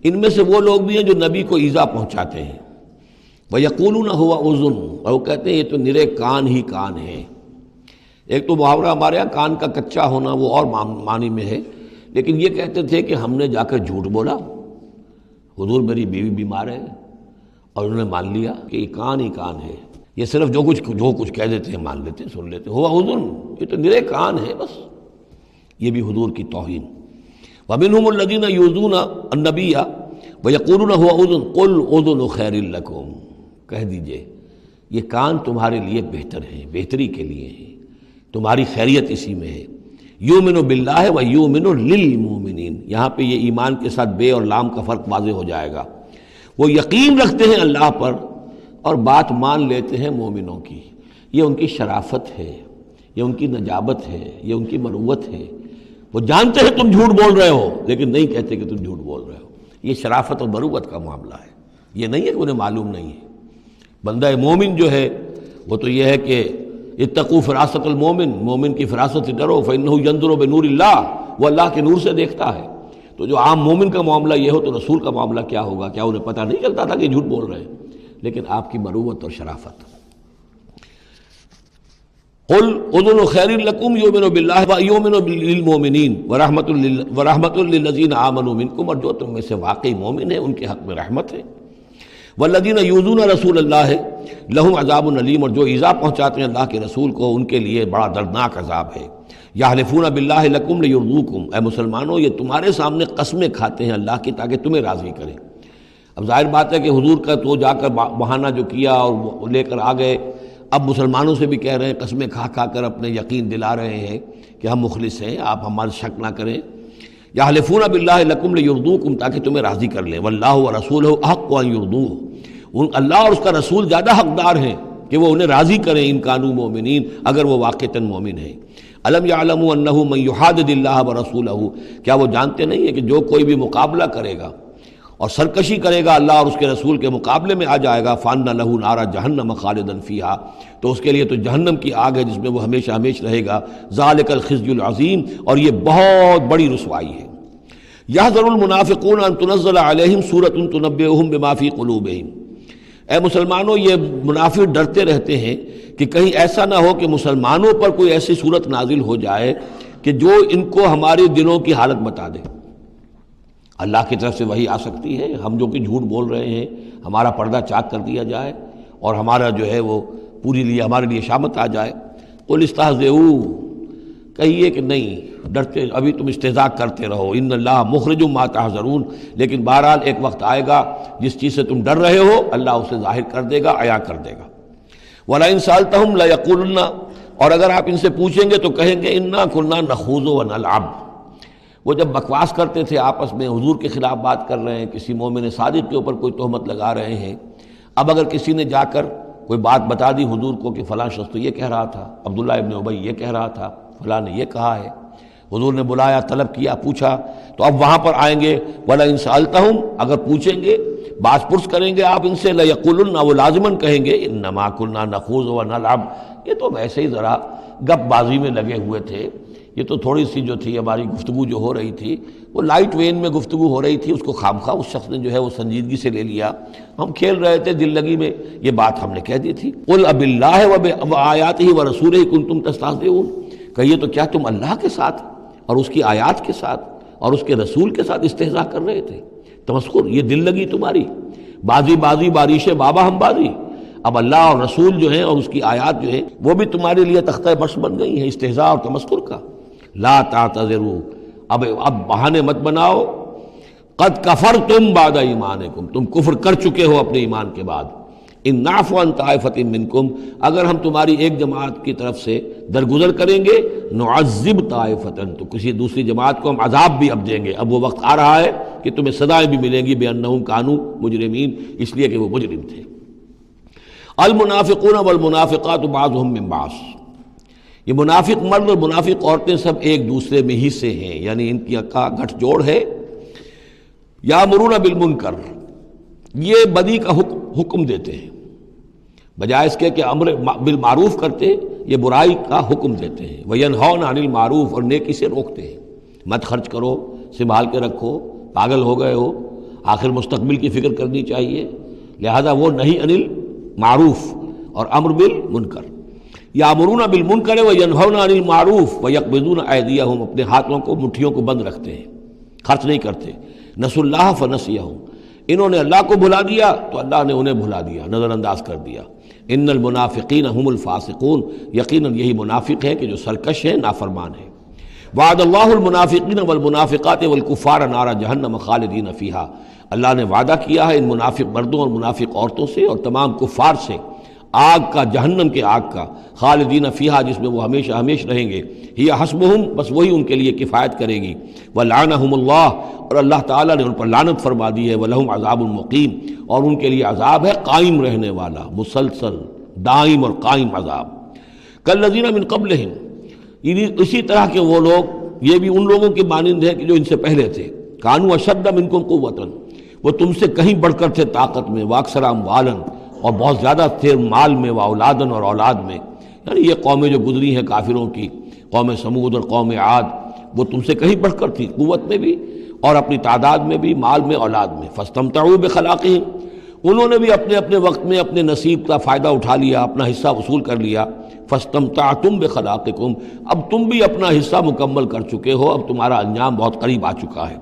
ان میں سے وہ لوگ بھی ہیں جو نبی کو ایذا پہنچاتے ہیں۔ ویقولون ہوا اذن، اور وہ کہتے ہیں یہ تو نرے کان ہی کان ہیں۔ ایک تو محاورہ ہمارے ہاں کان کا کچا ہونا وہ اور معنی میں ہے، لیکن یہ کہتے تھے کہ ہم نے جا کر جھوٹ بولا، حضور میری بیوی بیمار ہے، اور انہوں نے مان لیا کہ یہ کان ہی کان ہے، یہ صرف جو کچھ کہہ دیتے ہیں مان لیتے ہیں، سن لیتے ہیں، ہوا اذن، یہ تو نرے کان ہے بس۔ یہ بھی حضور کی توہین۔ ومنہم الذین یؤذون النبی ویقولون ہوا اذن قل اذن خیر لکم، کہہ دیجئے یہ کان تمہارے لیے بہتر ہیں، بہتری کے لیے ہیں، تمہاری خیریت اسی میں ہے۔ یؤمن باللہ و یؤمن للمؤمنین، یہاں پہ یہ ایمان کے ساتھ بے اور لام کا فرق واضح ہو جائے گا۔ وہ یقین رکھتے ہیں اللہ پر اور بات مان لیتے ہیں مومنوں کی، یہ ان کی شرافت ہے، یہ ان کی نجابت ہے، یہ ان کی مروت ہے۔ وہ جانتے ہیں تم جھوٹ بول رہے ہو لیکن نہیں کہتے کہ تم جھوٹ بول رہے ہو، یہ شرافت اور مروت کا معاملہ ہے۔ یہ نہیں ہے کہ انہیں معلوم نہیں ہے۔ بندہ مومن جو ہے وہ تو یہ ہے کہ اتقوا فراست المومن، مومن کی فراست سے ڈرو، فإنہ ينظر بنور اللہ، وہ اللہ کے نور سے دیکھتا ہے۔ تو جو عام مومن کا معاملہ یہ ہو تو رسول کا معاملہ کیا ہوگا؟ کیا انہیں پتہ نہیں چلتا تھا کہ جھوٹ بول رہے ہیں؟ لیکن آپ کی مروت اور شرافت۔ قل اذن خیر لکم یؤمن باللہ و یؤمن للمؤمنین ورحمۃ للذین آمنوا منکم، اور جو تم میں سے واقعی مومن ہیں ان کے حق میں رحمت ہے۔ والذین یؤذون رسول اللہ لہم عذاب علیم، اور جو ایذا پہنچاتے ہیں اللہ کے رسول کو ان کے لیے بڑا دردناک عذاب ہے۔ یحلفون باللہ لکم لیرضوکم، اے مسلمانوں یہ تمہارے سامنے قسمیں کھاتے ہیں اللہ کی تاکہ تمہیں راضی کریں۔ اب ظاہر بات ہے کہ حضور کا تو جا کر بہانہ جو کیا اور وہ لے کر آ گئے، اب مسلمانوں سے بھی کہہ رہے ہیں، قسمیں کھا کھا کر اپنے یقین دلا رہے ہیں کہ ہم مخلص ہیں، آپ ہمارے شک نہ کریں۔ یحلفون باللہ لکم لیرضوکم، تاکہ تمہیں راضی کر لیں۔ واللہ ورسولہ احق ان یرضوہ، اللہ اور اس کا رسول زیادہ حقدار ہیں کہ وہ انہیں راضی کریں، ان کانوا مومنین، اگر وہ واقعتاً مومن ہیں۔ الم یعلموا انہ من یحادد اللہ ورسولہ، کیا وہ جانتے نہیں ہیں کہ جو کوئی بھی مقابلہ کرے گا اور سرکشی کرے گا اللہ اور اس کے رسول کے مقابلے میں آ جائے گا، فان لہ نار جہنم خالدا فیہا، تو اس کے لیے تو جہنم کی آگ ہے جس میں وہ ہمیشہ ہمیشہ رہے گا۔ ذالک الخزی العظیم، اور یہ بہت بڑی رسوائی ہے۔ یحذر المنافقون ان تنزل علیہم سورۃ تنبئہم بما فی قلوبہم، اے مسلمانوں یہ منافق ڈرتے رہتے ہیں کہ کہیں ایسا نہ ہو کہ مسلمانوں پر کوئی ایسی صورت نازل ہو جائے کہ جو ان کو ہمارے دلوں کی حالت بتا دے۔ اللہ کی طرف سے وحی آ سکتی ہے، ہم جو کہ جھوٹ بول رہے ہیں ہمارا پردہ چاک کر دیا جائے اور ہمارا جو ہے وہ ہمارے لیے شامت آ جائے۔ قل استہزئوا، کہیے کہ نہیں ڈرتے، ابھی تم استہزاء کرتے رہو، ان اللہ مخرج ما تحذرون، لیکن بہرحال ایک وقت آئے گا جس چیز سے تم ڈر رہے ہو اللہ اسے ظاہر کر دے گا، عیاں کر دے گا۔ وَلَئِن سَأَلْتَهُمْ لَيَقُولُنَّ، اور اگر آپ ان سے پوچھیں گے تو کہیں گے اِنَّا كُنَّا نَخُوضُ وَنَلْعَبُ، وہ جب بکواس کرتے تھے آپس میں، حضور کے خلاف بات کر رہے ہیں، کسی مومن صادق کے اوپر کوئی تہمت لگا رہے ہیں۔ اب اگر کسی نے جا کر کوئی بات بتا دی حضور کو کہ فلاں شخص تو یہ کہہ رہا تھا، عبداللہ ابن ابی یہ کہہ رہا تھا، فلاں نے یہ کہا ہے، حضور نے بلایا، طلب کیا، پوچھا، تو اب وہاں پر آئیں گے وَلَئِن سَأَلْتَهُمْ، اگر پوچھیں گے، باز پرس کریں گے آپ ان سے، لَيَقُولُنَّ، وہ لازماً کہیں گے اِنَّمَا كُنَّا نَخُوضُ وَنَلْعَبُ، یہ تو ویسے ہی ذرا گپ بازی میں لگے ہوئے تھے، یہ تو تھوڑی سی جو تھی ہماری گفتگو جو ہو رہی تھی وہ لائٹ وین میں گفتگو ہو رہی تھی، اس کو خامخواہ اس شخص نے جو ہے وہ سنجیدگی سے لے لیا، ہم کھیل رہے تھے دل لگی میں، یہ بات ہم نے کہہ دی تھی۔ قُلْ أَبِاللَّهِ وَآيَاتِهِ وَرَسُولِهِ كُنتُمْ تَسْتَهْزِئُونَ، کہیے تو کیا تم اللہ کے ساتھ اور اس کی آیات کے ساتھ اور اس کے رسول کے ساتھ استہزاء کر رہے تھے؟ تمسخر، یہ دل لگی تمہاری، بازی بازی بارش بابا ہم بازی، اب اللہ اور رسول جو ہیں اور اس کی آیات جو ہیں وہ بھی تمہارے لیے تختہ برس بن گئی ہیں استہزاء اور تمسخر کا۔ لا تعتذروا، اب بہانے مت بناؤ، قد کفرتم بعد ایمانکم، تم کفر کر چکے ہو اپنے ایمان کے بعد۔ ان نعفو عن طائفۃ منکم، اگر ہم تمہاری ایک جماعت کی طرف سے درگزر کریں گے، نعذب طائفۃ، تو کسی دوسری جماعت کو ہم عذاب بھی اب دیں گے، اب وہ وقت آ رہا ہے کہ تمہیں سزائیں بھی ملیں گی، بانہم کانوا مجرمین، اس لیے کہ وہ مجرم تھے۔ المنافقون والمنافقات بعضهم من بعض، یہ منافق مرد اور منافق عورتیں سب ایک دوسرے میں ہی سے ہیں، یعنی ان کی کا گٹھ جوڑ ہے۔ یامرون بالمنکر، یہ بدی کا حکم دیتے ہیں، بجائے اس کے کہ امر بالمعروف کرتے یہ برائی کا حکم دیتے ہیں، وَيَنْهَوْنَ عَنِ الْمَعْرُوفِ اور نیکی سے روکتے ہیں، مت خرچ کرو، سنبھال کے رکھو، پاگل ہو گئے ہو، آخر مستقبل کی فکر کرنی چاہیے، لہذا وہ نہیں انل معروف اور امر بالمنکر، یامرون بالمنکر وینہون عن المعروف ویقبضون ایدیہم، اپنے ہاتھوں کو مٹھیوں کو بند رکھتے ہیں، خرچ نہیں کرتے، نسوا اللہ فنسیہم، انہوں نے اللہ کو بھلا دیا تو اللہ نے انہیں بھلا دیا، نظر انداز کر دیا، ان المنافقین هم الفاسقون، یقیناً یہی منافق ہے کہ جو سرکش ہیں، نافرمان ہیں۔ وعد اللہ المنافقین والمنافقات والکفار نار جہنم خالدین فیہا، اللہ نے وعدہ کیا ہے ان منافق مردوں اور منافق عورتوں سے اور تمام کفار سے آگ کا، جہنم کے آگ کا، خالدین فیہا جس میں وہ ہمیشہ ہمیشہ رہیں گے، ہی حسبہم، بس وہی ان کے لیے کفایت کرے گی، ولعنہم اللہ، اور اللہ تعالیٰ نے ان پر لعنت فرما دی ہے، ولہم عذاب مقیم، اور ان کے لیے عذاب ہے قائم رہنے والا، مسلسل دائم اور قائم عذاب۔ کالذین من قبلہم، اسی طرح کے وہ لوگ، یہ بھی ان لوگوں کے مانند ہیں کہ جو ان سے پہلے تھے، کانوا اشد منکم قوۃ، وہ تم سے کہیں بڑھ کر تھے طاقت میں، واکثر اموالا، اور بہت زیادہ تھے مال میں، واولادن، اور اولاد میں، یعنی یہ قومیں جو گزری ہیں کافروں کی، قوم سمود اور قوم عاد، وہ تم سے کہیں بڑھ کر تھی، قوت میں بھی اور اپنی تعداد میں بھی، مال میں، اولاد میں۔ فاستمتعوا بخلاقہم، انہوں نے بھی اپنے اپنے وقت میں اپنے نصیب کا فائدہ اٹھا لیا، اپنا حصہ وصول کر لیا۔ فاستمتعتم بخلاقکم، اب تم بھی اپنا حصہ مکمل کر چکے ہو، اب تمہارا انجام بہت قریب آ چکا ہے۔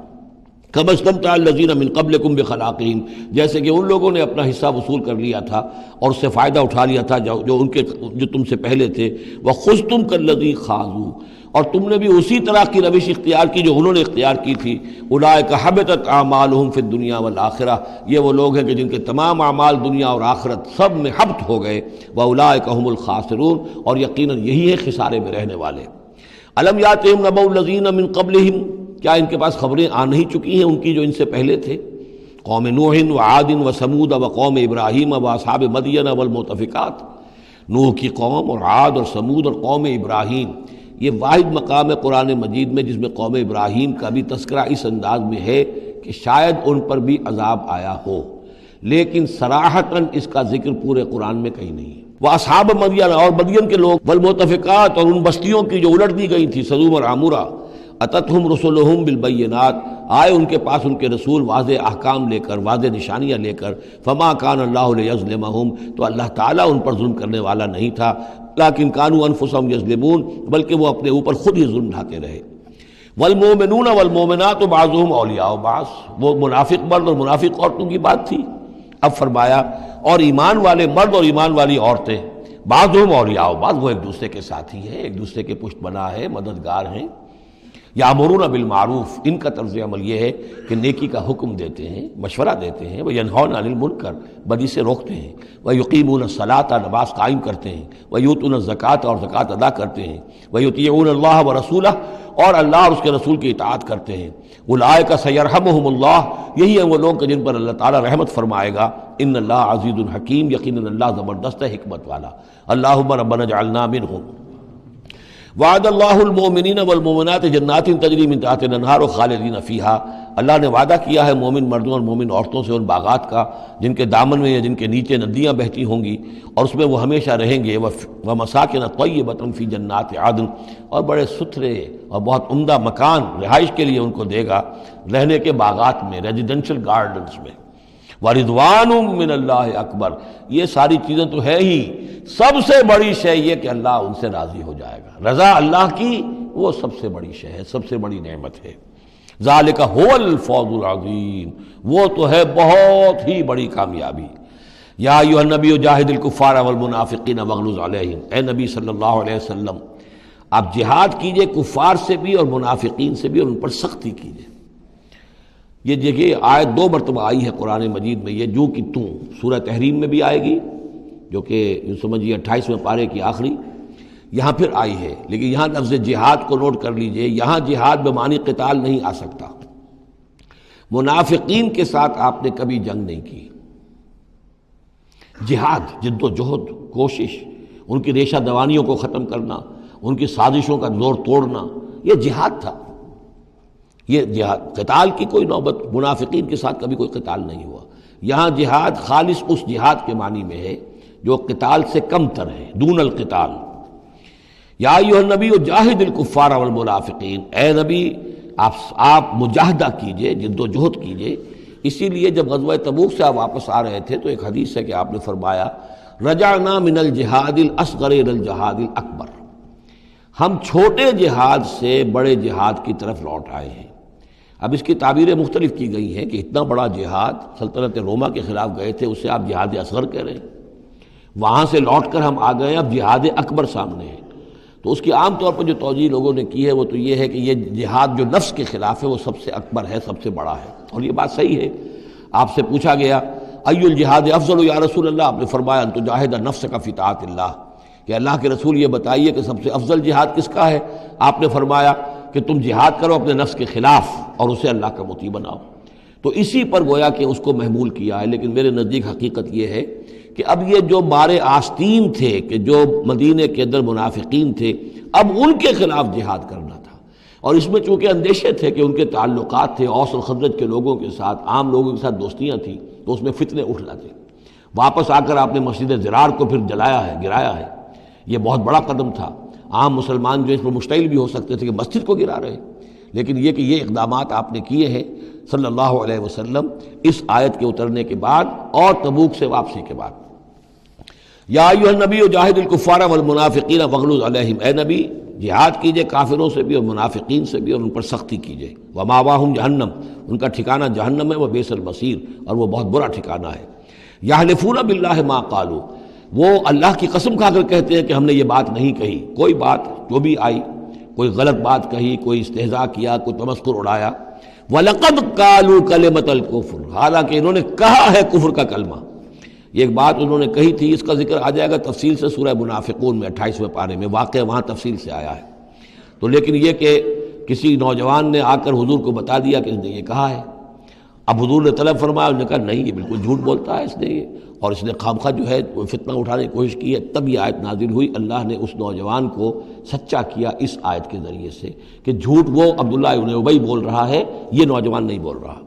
کما استمتع الذین من قبلکم بخلاقہم، جیسے کہ ان لوگوں نے اپنا حصہ وصول کر لیا تھا اور اس سے فائدہ اٹھا لیا تھا جو تم سے پہلے تھے۔ وخذتم کالذی خاضوا، اور تم نے بھی اسی طرح کی روش اختیار کی جو انہوں نے اختیار کی تھی۔ اولئک حبطت اعمالہم فی الدنیا والآخرہ، یہ وہ لوگ ہیں کہ جن کے تمام اعمال دنیا اور آخرت سب میں حبط ہو گئے۔ واولئک هم الخاسرون، اور یقیناً یہی ہے خسارے میں رہنے والے۔ الم یاتہم نبأ الذین من قبلہم، کیا ان کے پاس خبریں آ نہیں چکی ہیں ان کی جو ان سے پہلے تھے؟ قوم نوح وعاد وثمود وقوم ابراہیم واصحاب مدین والمؤتفکات، نوح کی قوم اور عاد اور سمود اور قوم ابراہیم، یہ واحد مقام ہے قرآن مجید میں جس میں قوم ابراہیم کا بھی تذکرہ اس انداز میں ہے کہ شاید ان پر بھی عذاب آیا ہو، لیکن صراحتاً اس کا ذکر پورے قرآن میں کہیں نہیں ہے۔ وہ اصحاب مدین، اور مدین کے لوگ، والمؤتفکات، اور ان بستیوں کی جو الٹ دی گئی تھی، سدوم اور عمورہ، اتتہم رسلہم بالبینات، آئے ان کے پاس ان کے رسول واضح احکام لے کر، واضح نشانیاں لے کر، فما کان اللہ لیظلمہم، تو اللہ تعالیٰ ان پر ظلم کرنے والا نہیں تھا، لیکن کانوا انفسہم یظلمون، بلکہ وہ اپنے اوپر خود ہی ظلم ڈھاتے رہے۔ والمؤمنون والمؤمنات بعضهم اولیاء بعض، وہ منافق مرد اور منافق عورتوں کی بات تھی، اب فرمایا اور ایمان والے مرد اور ایمان والی عورتیں، بعضهم اولیاء بعض، وہ ایک دوسرے کے ساتھی ہیں، ایک دوسرے کے پشت بنا ہے، مددگار ہیں۔ یامرون بالمعروف، ان کا طرز عمل یہ ہے کہ نیکی کا حکم دیتے ہیں، مشورہ دیتے ہیں، وینہون عن المنکر، بدی سے روکتے ہیں، ویقیمون الصلاۃ، نماز قائم کرتے ہیں، ویؤتون الزکوٰۃ، اور زکوٰۃ ادا کرتے ہیں، ویطیعون اللہ ورسولہ، اور اللہ اور اس کے رسول کی اطاعت کرتے ہیں۔ اولئک سیرحمہم اللہ، یہی ہیں وہ لوگ جن پر اللہ تعالیٰ رحمت فرمائے گا۔ ان اللہ عزیز الحکیم، یقیناً اللہ زبردست ہے، حکمت والا۔ اللہم ربنا اجعلنا منہم۔ وعد اللہ المؤمنین والمؤمنات جنات تجری من تحتها الانہار خالدین فیہا، اللہ نے وعدہ کیا ہے مومن مردوں اور مومن عورتوں سے ان باغات کا جن کے دامن میں یا جن کے نیچے ندیاں بہتی ہوں گی، اور اس میں وہ ہمیشہ رہیں گے۔ ومساکن طیبۃ فی جنات عدن، اور بڑے ستھرے اور بہت عمدہ مکان رہائش کے لیے ان کو دے گا، رہنے کے باغات میں، ریزیڈینشل گارڈنز میں۔ وَرِضْوَانٌ مِّنَ اللَّهِ اکبر، یہ ساری چیزیں تو ہے ہی، سب سے بڑی شے یہ کہ اللہ ان سے راضی ہو جائے گا، رضا اللہ کی وہ سب سے بڑی شے ہے، سب سے بڑی نعمت ہے۔ ذَلِكَ هُوَ الْفَوْزُ الْعَظِيمُ، وہ تو ہے بہت ہی بڑی کامیابی۔ یا ایھا النبی جاہد الکفار والمنافقین واغلظ علیہم، اے نبی صلی اللہ علیہ وسلم آپ جہاد کیجئے کفار سے بھی اور منافقین سے بھی، اور ان پر سختی کیجئے۔ یہ دیکھیے آیت 2 مرتبہ آئی ہے قرآن مجید میں، یہ جو کہ تم سورہ تحریم میں بھی آئے گی جو کہ یوں سمجھیے 28ویں پارے کی آخری، یہاں پھر آئی ہے، لیکن یہاں لفظ جہاد کو نوٹ کر لیجئے، یہاں جہاد بمعنی قتال نہیں آ سکتا۔ منافقین کے ساتھ آپ نے کبھی جنگ نہیں کی، جہاد، جد و جہد، کوشش، ان کی ریشہ دوانیوں کو ختم کرنا، ان کی سازشوں کا زور توڑنا، یہ جہاد تھا۔ یہ جہاد، قتال کی کوئی نوبت منافقین کے ساتھ کبھی کوئی قتال نہیں ہوا۔ یہاں جہاد خالص اس جہاد کے معنی میں ہے جو قتال سے کم تر ہے، دون القتال۔ یا ایھا النبی جاہد الکفار والمنافقین، اے نبی آپ مجاہدہ کیجئے، جد و جہد کیجئے۔ اسی لیے جب غزوہ تبوک سے آپ واپس آ رہے تھے تو ایک حدیث ہے کہ آپ نے فرمایا رجعنا من الجہاد الاصغر الى الجہاد الاکبر، ہم چھوٹے جہاد سے بڑے جہاد کی طرف لوٹ آئے ہیں۔ اب اس کی تعبیریں مختلف کی گئی ہیں کہ اتنا بڑا جہاد سلطنت روما کے خلاف گئے تھے، اسے آپ جہاد اصغر کہہ رہے ہیں، وہاں سے لوٹ کر ہم آ گئے، اب جہاد اکبر سامنے ہے۔ تو اس کی عام طور پر جو توجیہ لوگوں نے کی ہے وہ تو یہ ہے کہ یہ جہاد جو نفس کے خلاف ہے وہ سب سے اکبر ہے، سب سے بڑا ہے، اور یہ بات صحیح ہے۔ آپ سے پوچھا گیا ای الجہاد افضل یا رسول اللہ، آپ نے فرمایا ان تجاہد نفسک فی طاعت اللہ، کہ اللہ کے رسول یہ بتائیے کہ سب سے افضل جہاد کس کا ہے؟ آپ نے فرمایا کہ تم جہاد کرو اپنے نفس کے خلاف اور اسے اللہ کا مطیع بناؤ۔ تو اسی پر گویا کہ اس کو محمول کیا ہے، لیکن میرے نزدیک حقیقت یہ ہے کہ اب یہ جو مارے آستین تھے، کہ جو مدینے کے اندر منافقین تھے، اب ان کے خلاف جہاد کرنا تھا، اور اس میں چونکہ اندیشے تھے کہ ان کے تعلقات تھے اوس اور خزرج کے لوگوں کے ساتھ، عام لوگوں کے ساتھ دوستیاں تھیں، تو اس میں فتنے اٹھ جاتے۔ واپس آ کر آپ نے مسجد زرار کو پھر جلایا ہے، گرایا ہے، یہ بہت بڑا قدم تھا۔ عام مسلمان جو اس پر مشتعل بھی ہو سکتے تھے کہ مسجد کو گرا رہے، لیکن یہ کہ یہ اقدامات آپ نے کیے ہیں صلی اللہ علیہ وسلم اس آیت کے اترنے کے بعد اور تبوک سے واپسی کے بعد۔ یا ایھا النبی جاہد الکفار والمنافقین واغلظ علیہم، اے نبی جہاد کیجئے کافروں سے بھی اور منافقین سے بھی، اور ان پر سختی کیجئے۔ ومأواہم جہنم، ان کا ٹھکانہ جہنم ہے، وبئس المصیر، اور وہ بہت برا ٹھکانہ ہے۔ یحلفون باللہ ما قالوا، وہ اللہ کی قسم کھا کر کہتے ہیں کہ ہم نے یہ بات نہیں کہی، کوئی بات جو بھی آئی، کوئی غلط بات کہی، کوئی استہزاء کیا، کوئی تمسخر اڑایا۔ وَلَقَدْ قَالُوا كَلِمَةَ الْكُفْرِ، حالانکہ انہوں نے کہا ہے کفر کا کلمہ۔ یہ ایک بات انہوں نے کہی تھی، اس کا ذکر آ جائے گا تفصیل سے سورہ منافقون میں 28ویں پارے میں، واقعہ وہاں تفصیل سے آیا ہے۔ تو لیکن یہ کہ کسی نوجوان نے آ کر حضور کو بتا دیا کہ اس نے یہ کہا ہے، اب حضور نے طلب فرمایا، انہوں نے کہا نہیں یہ بالکل جھوٹ بولتا ہے اس نے، یہ اور اس نے خامخواہ جو ہے فتنہ اٹھانے کی کوشش کی ہے۔ تب یہ آیت نازل ہوئی، اللہ نے اس نوجوان کو سچا کیا اس آیت کے ذریعے سے کہ جھوٹ وہ عبداللہ ابن ابی بول رہا ہے، یہ نوجوان نہیں بول رہا۔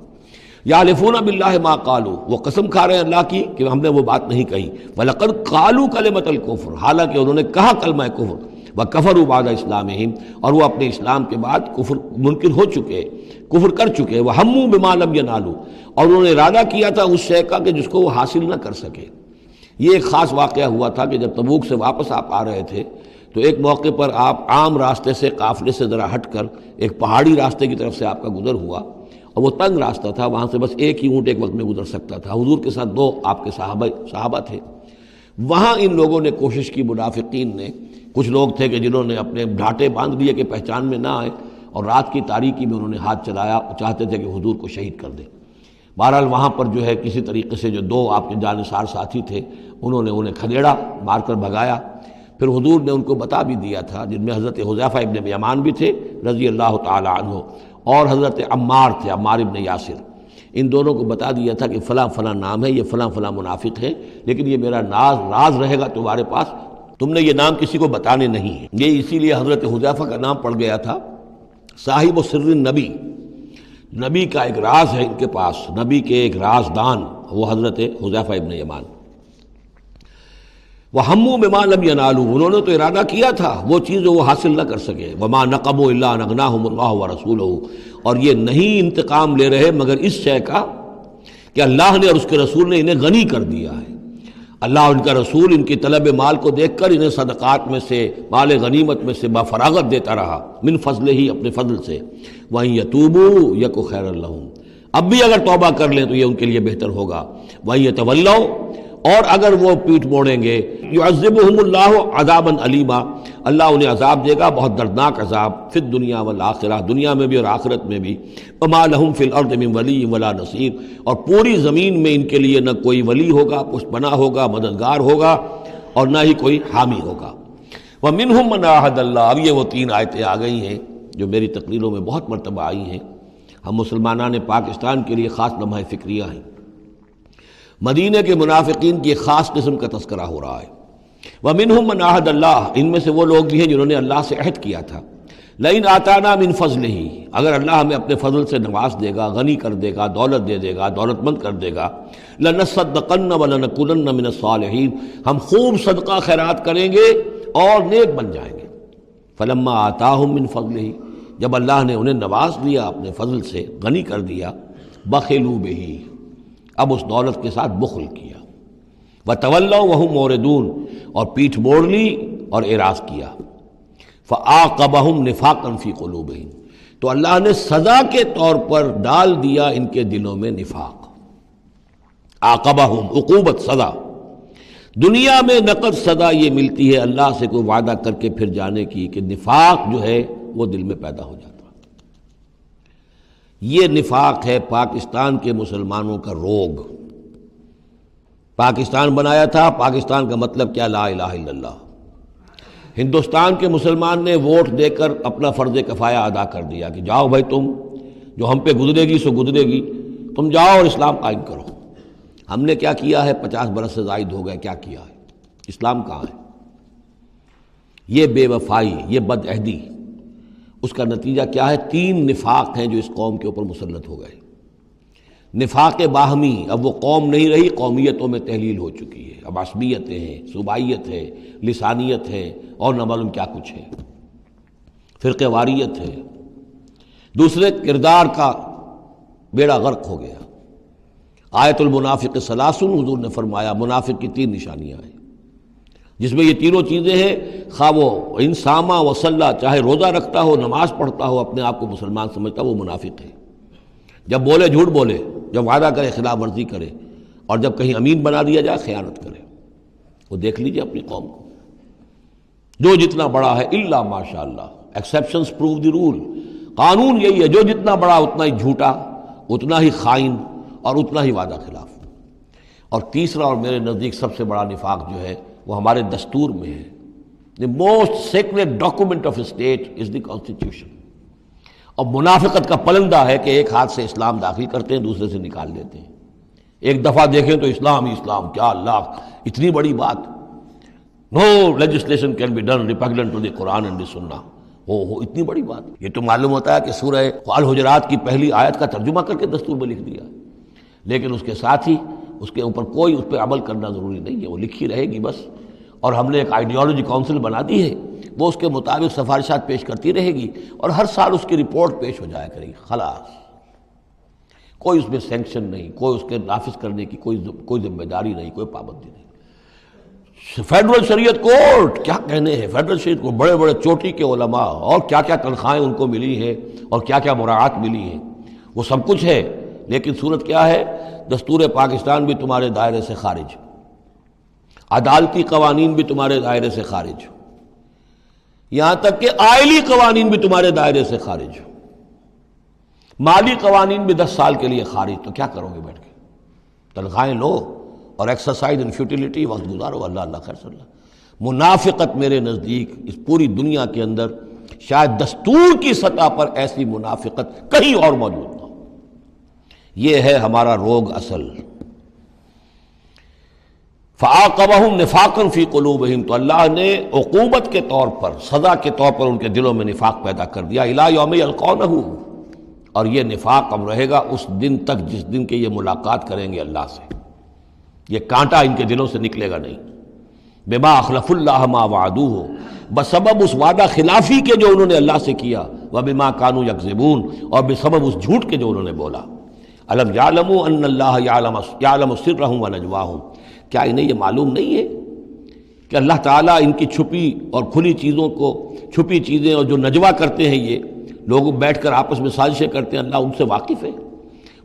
یحلفون باللہ ما قالوا، وہ قسم کھا رہے ہیں اللہ کی کہ ہم نے وہ بات نہیں کہی۔ وَلَقَدْ قَالُوا كَلِمَةَ الْكُفْرِ، حالانکہ انہوں نے کہا کلمہ کفر۔ وَكَفَرُوا بَعْدَ اسلامہم، اور وہ اپنے اسلام کے بعد کفر منکر ہو چکے، کفر کر چکے۔ وَهَمُّوا بِمَا لَمْ يَنَالُوا، اور انہوں نے ارادہ کیا تھا اس شے کا کہ جس کو وہ حاصل نہ کر سکے۔ یہ ایک خاص واقعہ ہوا تھا کہ جب تبوک سے واپس آپ آ رہے تھے تو ایک موقع پر آپ عام راستے سے، قافلے سے ذرا ہٹ کر ایک پہاڑی راستے کی طرف سے آپ کا گزر ہوا، اور وہ تنگ راستہ تھا، وہاں سے بس ایک ہی اونٹ ایک وقت میں گزر سکتا تھا۔ حضور کے ساتھ 2 آپ کے صحابہ تھے۔ وہاں ان لوگوں نے کوشش کی، منافقین نے، کچھ لوگ تھے کہ جنہوں نے اپنے ڈھانٹے باندھ لیے کہ پہچان میں نہ آئے، اور رات کی تاریکی میں انہوں نے ہاتھ چلایا، چاہتے تھے کہ حضور کو شہید کر دیں۔ بہرحال وہاں پر جو ہے کسی طریقے سے جو 2 آپ کے جانثار ساتھی تھے انہوں نے انہیں کھدیڑا، مار کر بھگایا۔ پھر حضور نے ان کو بتا بھی دیا تھا، جن میں حضرت حذیفہ ابن یمان بھی تھے رضی اللہ تعالی عنہ، اور حضرت عمار تھے، عمار ابن یاسر۔ ان دونوں کو بتا دیا تھا کہ فلاں فلاں نام ہے، یہ فلاں فلاں منافق ہے، لیکن یہ میرا راز رہے گا تمہارے پاس، تم نے یہ نام کسی کو بتانے نہیں ہے۔ یہ اسی لیے حضرت حذیفہ کا نام پڑ گیا تھا صاحب سر النبی، نبی کا ایک راز ہے ان کے پاس، نبی کے ایک رازدان، وہ حضرت حذیفہ ابن یمان۔ وَهَمُّوا بِمَا لَمْ يَنَالُوا، انہوں نے تو ارادہ کیا تھا وہ چیز جو وہ حاصل نہ کر سکے۔ وَمَا نَقَمُوا إِلَّا أَنْ أَغْنَاهُمُ اللَّهُ وَرَسُولُهُ، اور یہ نہیں انتقام لے رہے مگر اس شے کا کہ اللہ نے اور اس کے رسول نے انہیں غنی کر دیا ہے۔ اللہ اور ان کا رسول ان کی طلب مال کو دیکھ کر انہیں صدقات میں سے، مال غنیمت میں سے بفراغت دیتا رہا، من فضل ہی، اپنے فضل سے۔ وَإِن يَتُوبُوا يَكُ خَيْرًا لَّهُمْ، اب بھی اگر توبہ کر لیں تو یہ ان کے لیے بہتر ہوگا۔ وَإِن يَتَوَلَّوْا، اور اگر وہ پیٹھ موڑیں گے، يُعَذِّبُهُمُ اللَّهُ عَذَابًا أَلِيمًا، اللہ انہیں عذاب دے گا، بہت دردناک عذاب، فی الدنیا والآخرہ، دنیا میں بھی اور آخرت میں بھی۔ وَمَا لَهُمْ فِي الْأَرْضِ مِنْ وَلِيٍّ وَلَا نَصِيرٍ، اور پوری زمین میں ان کے لیے نہ کوئی ولی ہوگا، پشت پناہ ہوگا، مددگار ہوگا، اور نہ ہی کوئی حامی ہوگا۔ وَمِنْهُمْ مَنْ عَاهَدَ اللَّهُ، اب یہ وہ 3 آیتیں آ گئی ہیں جو میری تقریروں میں بہت مرتبہ آئی ہیں، ہم مسلمانان پاکستان کے لیے خاص لمحہ فکریہ ہیں۔ مدینہ کے منافقین کی ایک خاص قسم کا تذکرہ ہو رہا ہے۔ وَمِنْهُمْ مَنْ عَاهَدَ اللَّهُ، ان میں سے وہ لوگ بھی ہیں جنہوں نے اللہ سے عہد کیا تھا، لَئِنْ آتَانَا مِنْ فَضْلِهِ، اگر اللہ ہمیں اپنے فضل سے نواز دے گا، غنی کر دے گا، دولت دے دے گا، دولت مند کر دے گا، لَنَصَّدَّقَنَّ وَلَنَكُونَنَّ مِنَ الصَّالِحِينَ، ہم خوب صدقہ خیرات کریں گے اور نیک بن جائیں گے۔ فلما آتاہم من فضلہ، جب اللہ نے انہیں نواز دیا اپنے فضل سے، غنی کر دیا، بخلوا بہ، اب اس دولت کے ساتھ بخل کیا، وتولوا وہم موردون، اور پیٹھ موڑ لی اور اعراض کیا، فعاقبہم نفاقا فی قلوبہم، تو اللہ نے سزا کے طور پر ڈال دیا ان کے دلوں میں نفاق۔ عاقبہم، عقوبت، سزا۔ دنیا میں نقد سزا یہ ملتی ہے اللہ سے کوئی وعدہ کر کے پھر جانے کی کہ نفاق جو ہے وہ دل میں پیدا ہو جاتا۔ یہ نفاق ہے پاکستان کے مسلمانوں کا روگ۔ پاکستان بنایا تھا، پاکستان کا مطلب کیا؟ لا الہ الا اللہ۔ ہندوستان کے مسلمان نے ووٹ دے کر اپنا فرض کفایہ ادا کر دیا کہ جاؤ بھائی، تم جو ہم پہ گزرے گی سو گزرے گی، تم جاؤ اور اسلام قائم کرو۔ ہم نے کیا کیا ہے؟ 50 برس سے زائد ہو گئے، کیا کیا ہے؟ اسلام کہاں ہے؟ یہ بے وفائی، یہ بد عہدی، اس کا نتیجہ کیا ہے؟ 3 نفاق ہیں جو اس قوم کے اوپر مسلط ہو گئے۔ نفاق باہمی، اب وہ قوم نہیں رہی، قومیتوں میں تحلیل ہو چکی ہے، اب عصبیتیں ہیں، صوبائیت ہے، لسانیت ہے، اور نہ معلوم کیا کچھ ہے، فرقہ واریت ہے۔ دوسرے، کردار کا بیڑا غرق ہو گیا۔ آیت المنافق ثلاث، حضور نے فرمایا منافق کی 3 نشانیاں ہیں، جس میں یہ تینوں چیزیں ہیں، خواہ وہ انسامہ وصلہ، چاہے روزہ رکھتا ہو، نماز پڑھتا ہو، اپنے آپ کو مسلمان سمجھتا ہو، وہ منافق ہے۔ جب بولے جھوٹ بولے، جب وعدہ کرے خلاف ورزی کرے، اور جب کہیں امین بنا دیا جائے خیانت کرے۔ وہ دیکھ لیجئے اپنی قوم کو، جو جتنا بڑا ہے، الا ماشاء اللہ، ایکسیپشنز پروو دی رول، قانون یہی ہے، جو جتنا بڑا اتنا ہی جھوٹا، اتنا ہی خائن، اور اتنا ہی وعدہ خلاف۔ اور تیسرا اور میرے نزدیک سب سے بڑا نفاق جو ہے وہ ہمارے دستور میں ہے۔ The most sacred document of a state is the constitution۔ اور منافقت کا پلندہ ہے کہ ایک ہاتھ سے اسلام داخل کرتے ہیں، دوسرے سے نکال دیتے ہیں۔ ایک دفعہ دیکھیں تو اسلام ہی اسلام، کیا اللہ، اتنی بڑی بات، no legislation can be done repugnant to the Quran and the Sunnah۔ اتنی بڑی بات، یہ تو معلوم ہوتا ہے کہ سورہ الحجرات کی پہلی آیت کا ترجمہ کر کے دستور میں لکھ دیا، لیکن اس کے ساتھ ہی اس کے اوپر کوئی اس پہ عمل کرنا ضروری نہیں ہے، وہ لکھی رہے گی بس۔ اور ہم نے ایک آئیڈیالوجی کونسل بنا دی ہے، وہ اس کے مطابق سفارشات پیش کرتی رہے گی، اور ہر سال اس کی رپورٹ پیش ہو جایا کرے گی، خلاص۔ کوئی اس میں سینکشن نہیں، کوئی اس کے نافذ کرنے کی کوئی ذمہ داری نہیں، کوئی پابندی نہیں۔ فیڈرل شریعت کورٹ، کیا کہنے ہیں فیڈرل شریعت کو، بڑے بڑے چوٹی کے علماء، اور کیا کیا تنخواہیں ان کو ملی ہیں، اور کیا کیا مراعات ملی ہیں، وہ سب کچھ ہے، لیکن صورت کیا ہے؟ دستور پاکستان بھی تمہارے دائرے سے خارج، عدالتی قوانین بھی تمہارے دائرے سے خارج، یہاں تک کہ آئلی قوانین بھی تمہارے دائرے سے خارج، مالی قوانین بھی 10 سال کے لیے خارج۔ تو کیا کرو گے بیٹھ کے؟ تنخواہیں لو اور ایکسرسائز ان فیوٹیلیٹی، وقت گزارو، اللہ اللہ خیر صلی اللہ۔ منافقت میرے نزدیک اس پوری دنیا کے اندر شاید دستور کی سطح پر ایسی منافقت کہیں اور موجود نہ ہو۔ یہ ہے ہمارا روگ اصل۔ فَعَاقَبَهُمْ نِفَاقًا فِي قُلُوبِهِمْ، تو اللہ نے عقوبت کے طور پر، سزا کے طور پر ان کے دلوں میں نفاق پیدا کر دیا، إِلَىٰ يَوْمِ يَلْقَوْنَهُ، اور یہ نفاق اب رہے گا اس دن تک جس دن کے یہ ملاقات کریں گے اللہ سے۔ یہ کانٹا ان کے دلوں سے نکلے گا نہیں۔ بِمَا أَخْلَفُوا اللَّهَ مَا وَعَدُوهُ، بسبب اس وعدہ خلافی کے جو انہوں نے اللہ سے کیا، وَبِمَا كَانُوا يَكْذِبُونَ، اور بسبب اس جھوٹ کے جو انہوں نے بولا۔ أَلَمْ يَعْلَمُوا أَنَّ اللَّهَ يَعْلَمُ سِرَّهُمْ وَنَجْوَاهُمْ، کیا انہیں یہ معلوم نہیں ہے کہ اللہ تعالیٰ ان کی چھپی اور کھلی چیزوں کو، چھپی چیزیں اور جو نجوا کرتے ہیں یہ لوگ بیٹھ کر آپس میں سازشیں کرتے ہیں، اللہ ان سے واقف ہے۔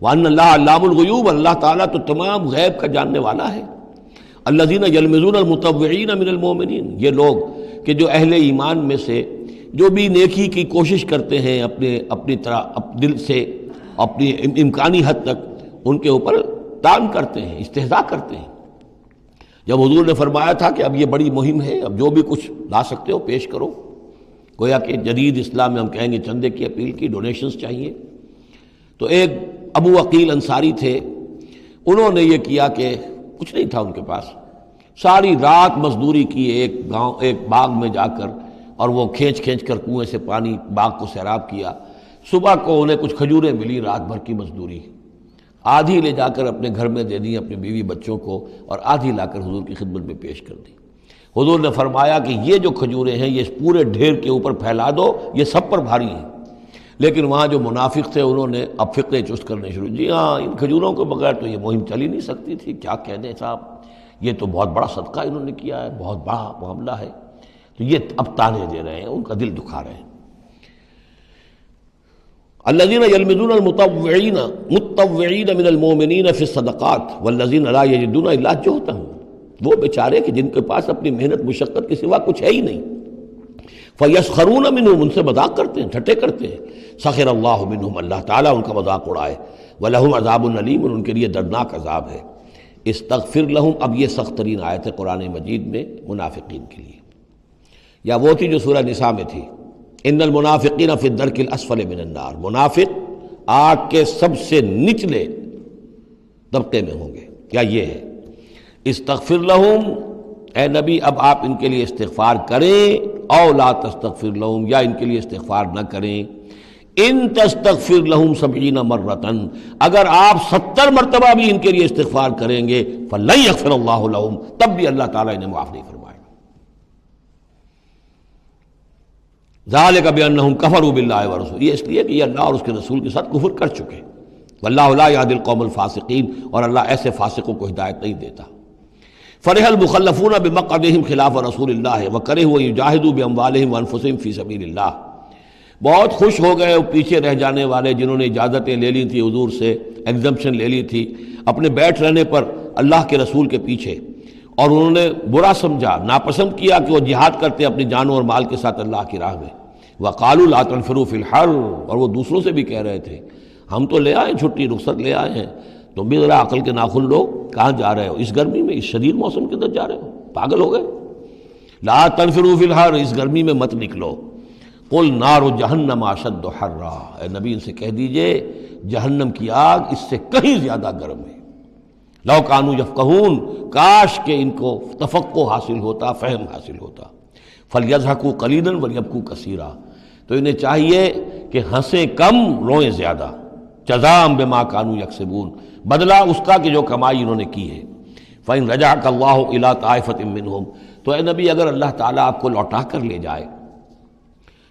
وَأَنَّ اللَّهَ عَلَّامُ الْغُيُوبِ، اللہ تعالیٰ تو تمام غیب کا جاننے والا ہے۔ الَّذِينَ يَلْمِزُونَ الْمُطَوِّعِينَ مِنَ الْمُؤْمِنِينَ، یہ لوگ کہ جو اہل ایمان میں سے جو بھی نیکی کی کوشش کرتے ہیں اپنی طرح دل سے، اپنی امکانی حد تک ان کے اوپر تان کرتے ہیں، استہزاء کرتے ہیں۔ جب حضور نے فرمایا تھا کہ اب یہ بڑی مہم ہے، اب جو بھی کچھ لا سکتے ہو پیش کرو، گویا کہ جدید اسلام میں ہم کہیں گے چندے کی اپیل کی، ڈونیشنز چاہیے، تو ایک ابو عقیل انصاری تھے، انہوں نے یہ کیا کہ کچھ نہیں تھا ان کے پاس، ساری رات مزدوری کی ایک باغ میں جا کر، اور وہ کھینچ کر کنویں سے پانی باغ کو سیراب کیا۔ صبح کو انہیں کچھ کھجوریں ملی، رات بھر کی مزدوری، آدھی لے جا کر اپنے گھر میں دے دی اپنے بیوی بچوں کو، اور آدھی لا کر حضور کی خدمت میں پیش کر دی۔ حضور نے فرمایا کہ یہ جو کھجوریں ہیں یہ پورے ڈھیر کے اوپر پھیلا دو، یہ سب پر بھاری ہیں۔ لیکن وہاں جو منافق تھے انہوں نے اب فقرے چست کرنے شروع، جی ہاں ان کھجوروں کے بغیر تو یہ مہم چل ہی نہیں سکتی تھی، کیا کہہ دیں صاحب، یہ تو بہت بڑا صدقہ انہوں نے کیا ہے، بہت بڑا معاملہ ہے۔ تو یہ اب تانے دے رہے ہیں، ان کا دل دکھا رہے ہیں۔ الذین یلمزون المتطوعین من المؤمنین فی الصدقات والذین لا یجدون الا جہدہم، وہ بیچارے کہ جن کے پاس اپنی محنت مشقت کے سوا کچھ ہے ہی نہیں، فیسخرون منہم، ان سے مذاق کرتے ہیں، ٹھٹے کرتے ہیں، سخر اللہ منہم، اللہ تعالیٰ ان کا مذاق اڑائے، ولہم عذاب علیم، اور ان کے لیے دردناک عذاب ہے۔ استغفر لہم، اب یہ سخت ترین آیت ہے قرآن مجید میں منافقین کے لیے، یا وہ تھی جو سورہ نساء میں تھی، ان المنافقین فی الدرک الاسفل من النار، منافق آگ کے سب سے نچلے طبقے میں ہوں گے، یا یہ ہے استغفر لہم، اے نبی اب آپ ان کے لیے استغفار کریں، او لا تستغفر لہم، یا ان کے لیے استغفار نہ کریں، ان تستغفر لہم 70 مرتن، اگر آپ 70 مرتبہ بھی ان کے لیے استغفار کریں گے، فلن یغفر اللہ لہم، تب بھی اللہ تعالیٰ انہیں معاف نہیں فرمائے گا۔ ذالک بانہم کفروا باللہ ورسولہ، یہ اس لیے کہ یہ اللہ اور اس کے رسول کے ساتھ کفر کر چکے، واللہ لا یہدی القوم الفاسقین، اور اللہ ایسے فاسقوں کو ہدایت نہیں دیتا۔ فرح المخلفون بمقعدہم خلاف رسول اللہ وکرہوا ان یجاہدوا باموالہم وانفسہم فی سبیل اللہ، بہت خوش ہو گئے وہ پیچھے رہ جانے والے جنہوں نے اجازتیں لے لی تھی حضور سے، ایگزمپشن لے لی تھی اپنے بیٹھ رہنے پر اللہ کے رسول کے پیچھے، اور انہوں نے برا سمجھا، ناپسند کیا کہ وہ جہاد کرتے اپنی جانوں اور مال کے ساتھ اللہ کی راہ میں۔ وقالوا لا تنفروا فی الحر، اور وہ دوسروں سے بھی کہہ رہے تھے ہم تو لے آئے چھٹی، رخصت لے آئے ہیں، تم بھی ذرا عقل کے ناخن لو، کہاں جا رہے ہو اس گرمی میں، اس شدید موسم کے اندر جا رہے ہو، پاگل ہو گئے؟ لا تنفروا فی الحر، اس گرمی میں مت نکلو۔ قل نار جہنم اشد حرا، اے نبی ان سے کہہ دیجئے جہنم کی آگ اس سے کہیں زیادہ گرم ہے۔ لو کانوا یفقہون، کاش کہ ان کو تفقہ حاصل ہوتا، فہم حاصل ہوتا۔ فلیضحکوا قلیلا ولیبکوا کثیرا، تو انہیں چاہیے کہ ہنسیں کم روئیں زیادہ، جزاء بما کانوا یکسبون، بدلہ اس کا کہ جو کمائی انہوں نے کی ہے۔ فإن رجعک اللہ الی طائفۃ منہم، تو اے نبی اگر اللہ تعالیٰ آپ کو لوٹا کر لے جائے،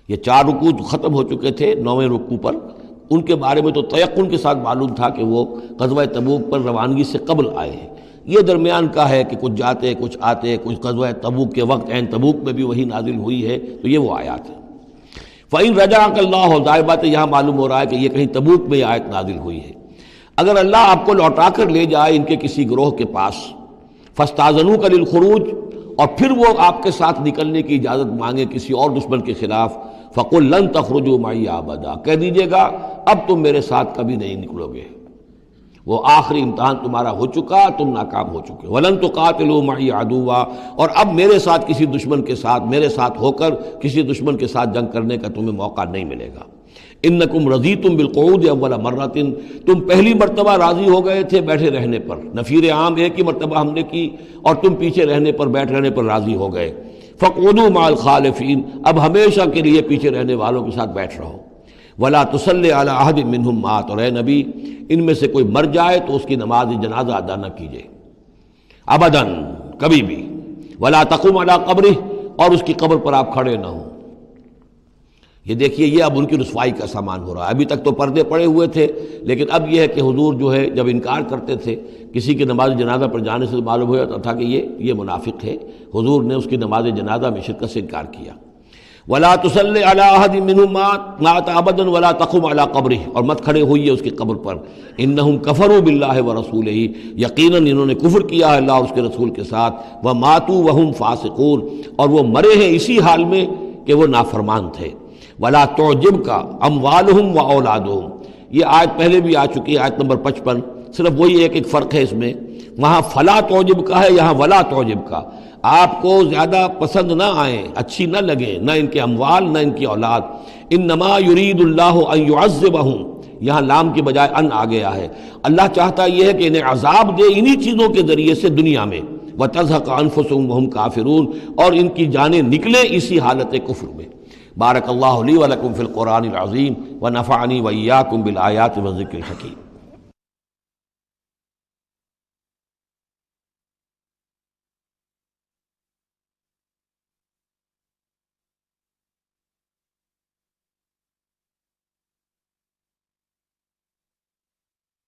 یہ 4 رکوع ختم ہو چکے تھے، 9ویں رکوع پر ان کے بارے میں تو تیقن کے ساتھ معلوم تھا کہ وہ غزوہ تبوک پر روانگی سے قبل آئے ہیں، یہ درمیان کا ہے کہ کچھ جاتے کچھ آتے، کچھ غزوہ تبوک کے وقت عین تبوک میں بھی وہی نازل ہوئی ہے، تو یہ وہ آیات ہے۔ فإن رجعک اللہ، ظاہر بات ہے یہاں معلوم ہو رہا ہے کہ یہ کہیں تبوک میں یہ آیت نازل ہوئی ہے۔ اگر اللہ آپ کو لوٹا کر لے جائے ان کے کسی گروہ کے پاس، فاستاذنوک للخروج، اور پھر وہ آپ کے ساتھ نکلنے کی اجازت مانگے کسی اور دشمن کے خلاف، فقل لن تخرجوا معی ابدا، کہہ دیجیے گا اب تم میرے ساتھ کبھی نہیں نکلو گے، وہ آخری امتحان تمہارا ہو چکا، تم ناکام ہو چکے۔ ولن تقاتلوا معی عدوا، اور اب میرے ساتھ کسی دشمن کے ساتھ، میرے ساتھ ہو کر کسی دشمن کے ساتھ جنگ کرنے کا تمہیں موقع نہیں ملے گا۔ انکم رضیتم بالقعود اول مرۃ، تم پہلی مرتبہ راضی ہو گئے تھے بیٹھے رہنے پر، نفیر عام ایک ہی مرتبہ ہم نے کی اور تم پیچھے رہنے پر، بیٹھ رہنے پر راضی ہو گئے۔ فاقعدوا مع الخالفین، اب ہمیشہ کے لیے پیچھے رہنے والوں کے ساتھ بیٹھ رہو۔ ولا تصلی علی احد منہم مات، اور اے نبی ان میں سے کوئی مر جائے تو اس کی نماز جنازہ ادا نہ کیجیے ابداً، کبھی بھی۔ ولا تقم علی قبرہ، اور اس کی قبر پر آپ کھڑے نہ ہوں۔ یہ دیکھیے یہ اب ان کی رسوائی کا سامان ہو رہا ہے، ابھی تک تو پردے پڑے ہوئے تھے، لیکن اب یہ ہے کہ حضور جو ہے جب انکار کرتے تھے کسی کی نماز جنازہ پر جانے سے معلوم ہو جاتا تھا کہ یہ منافق ہے، حضور نے اس کی نماز جنازہ میں شرکت سے انکار کیا۔ ولا تصلی علی احد منہم مات ابدا ولا تقم علی قبرہ، اور مت کھڑے ہوئیے اس کی قبر پر۔ انہم کفروا باللہ ورسولہ، یقیناً انہوں نے کفر کیا ہے اللہ اور اس کے رسول کے ساتھ، وماتوا وہم فاسقون، اور وہ مرے ہیں اسی حال میں کہ وہ نافرمان تھے۔ ولا تعجبک اموالہم واولادہم، یہ آیت پہلے بھی آ چکی ہے، آیت نمبر 55، صرف وہی ایک فرق ہے اس میں، وہاں فلا تعجبک ہے، یہاں ولا تعجبک، آپ کو زیادہ پسند نہ آئیں، اچھی نہ لگیں، نہ ان کے اموال نہ ان کی اولاد۔ انما یرید اللہ ان یعذبہم، یہاں لام کی بجائے ان آ گیا ہے، اللہ چاہتا یہ ہے کہ انہیں عذاب دے انہی چیزوں کے ذریعے سے دنیا میں، وتزہق انفسہم وہم کافرون، اور ان کی جانیں نکلیں اسی حالت کفر میں۔ بارک اللہ لی ولکم فی القرآن العظیم ونفعنی وإیاکم بالآیات والذکر الحکیم۔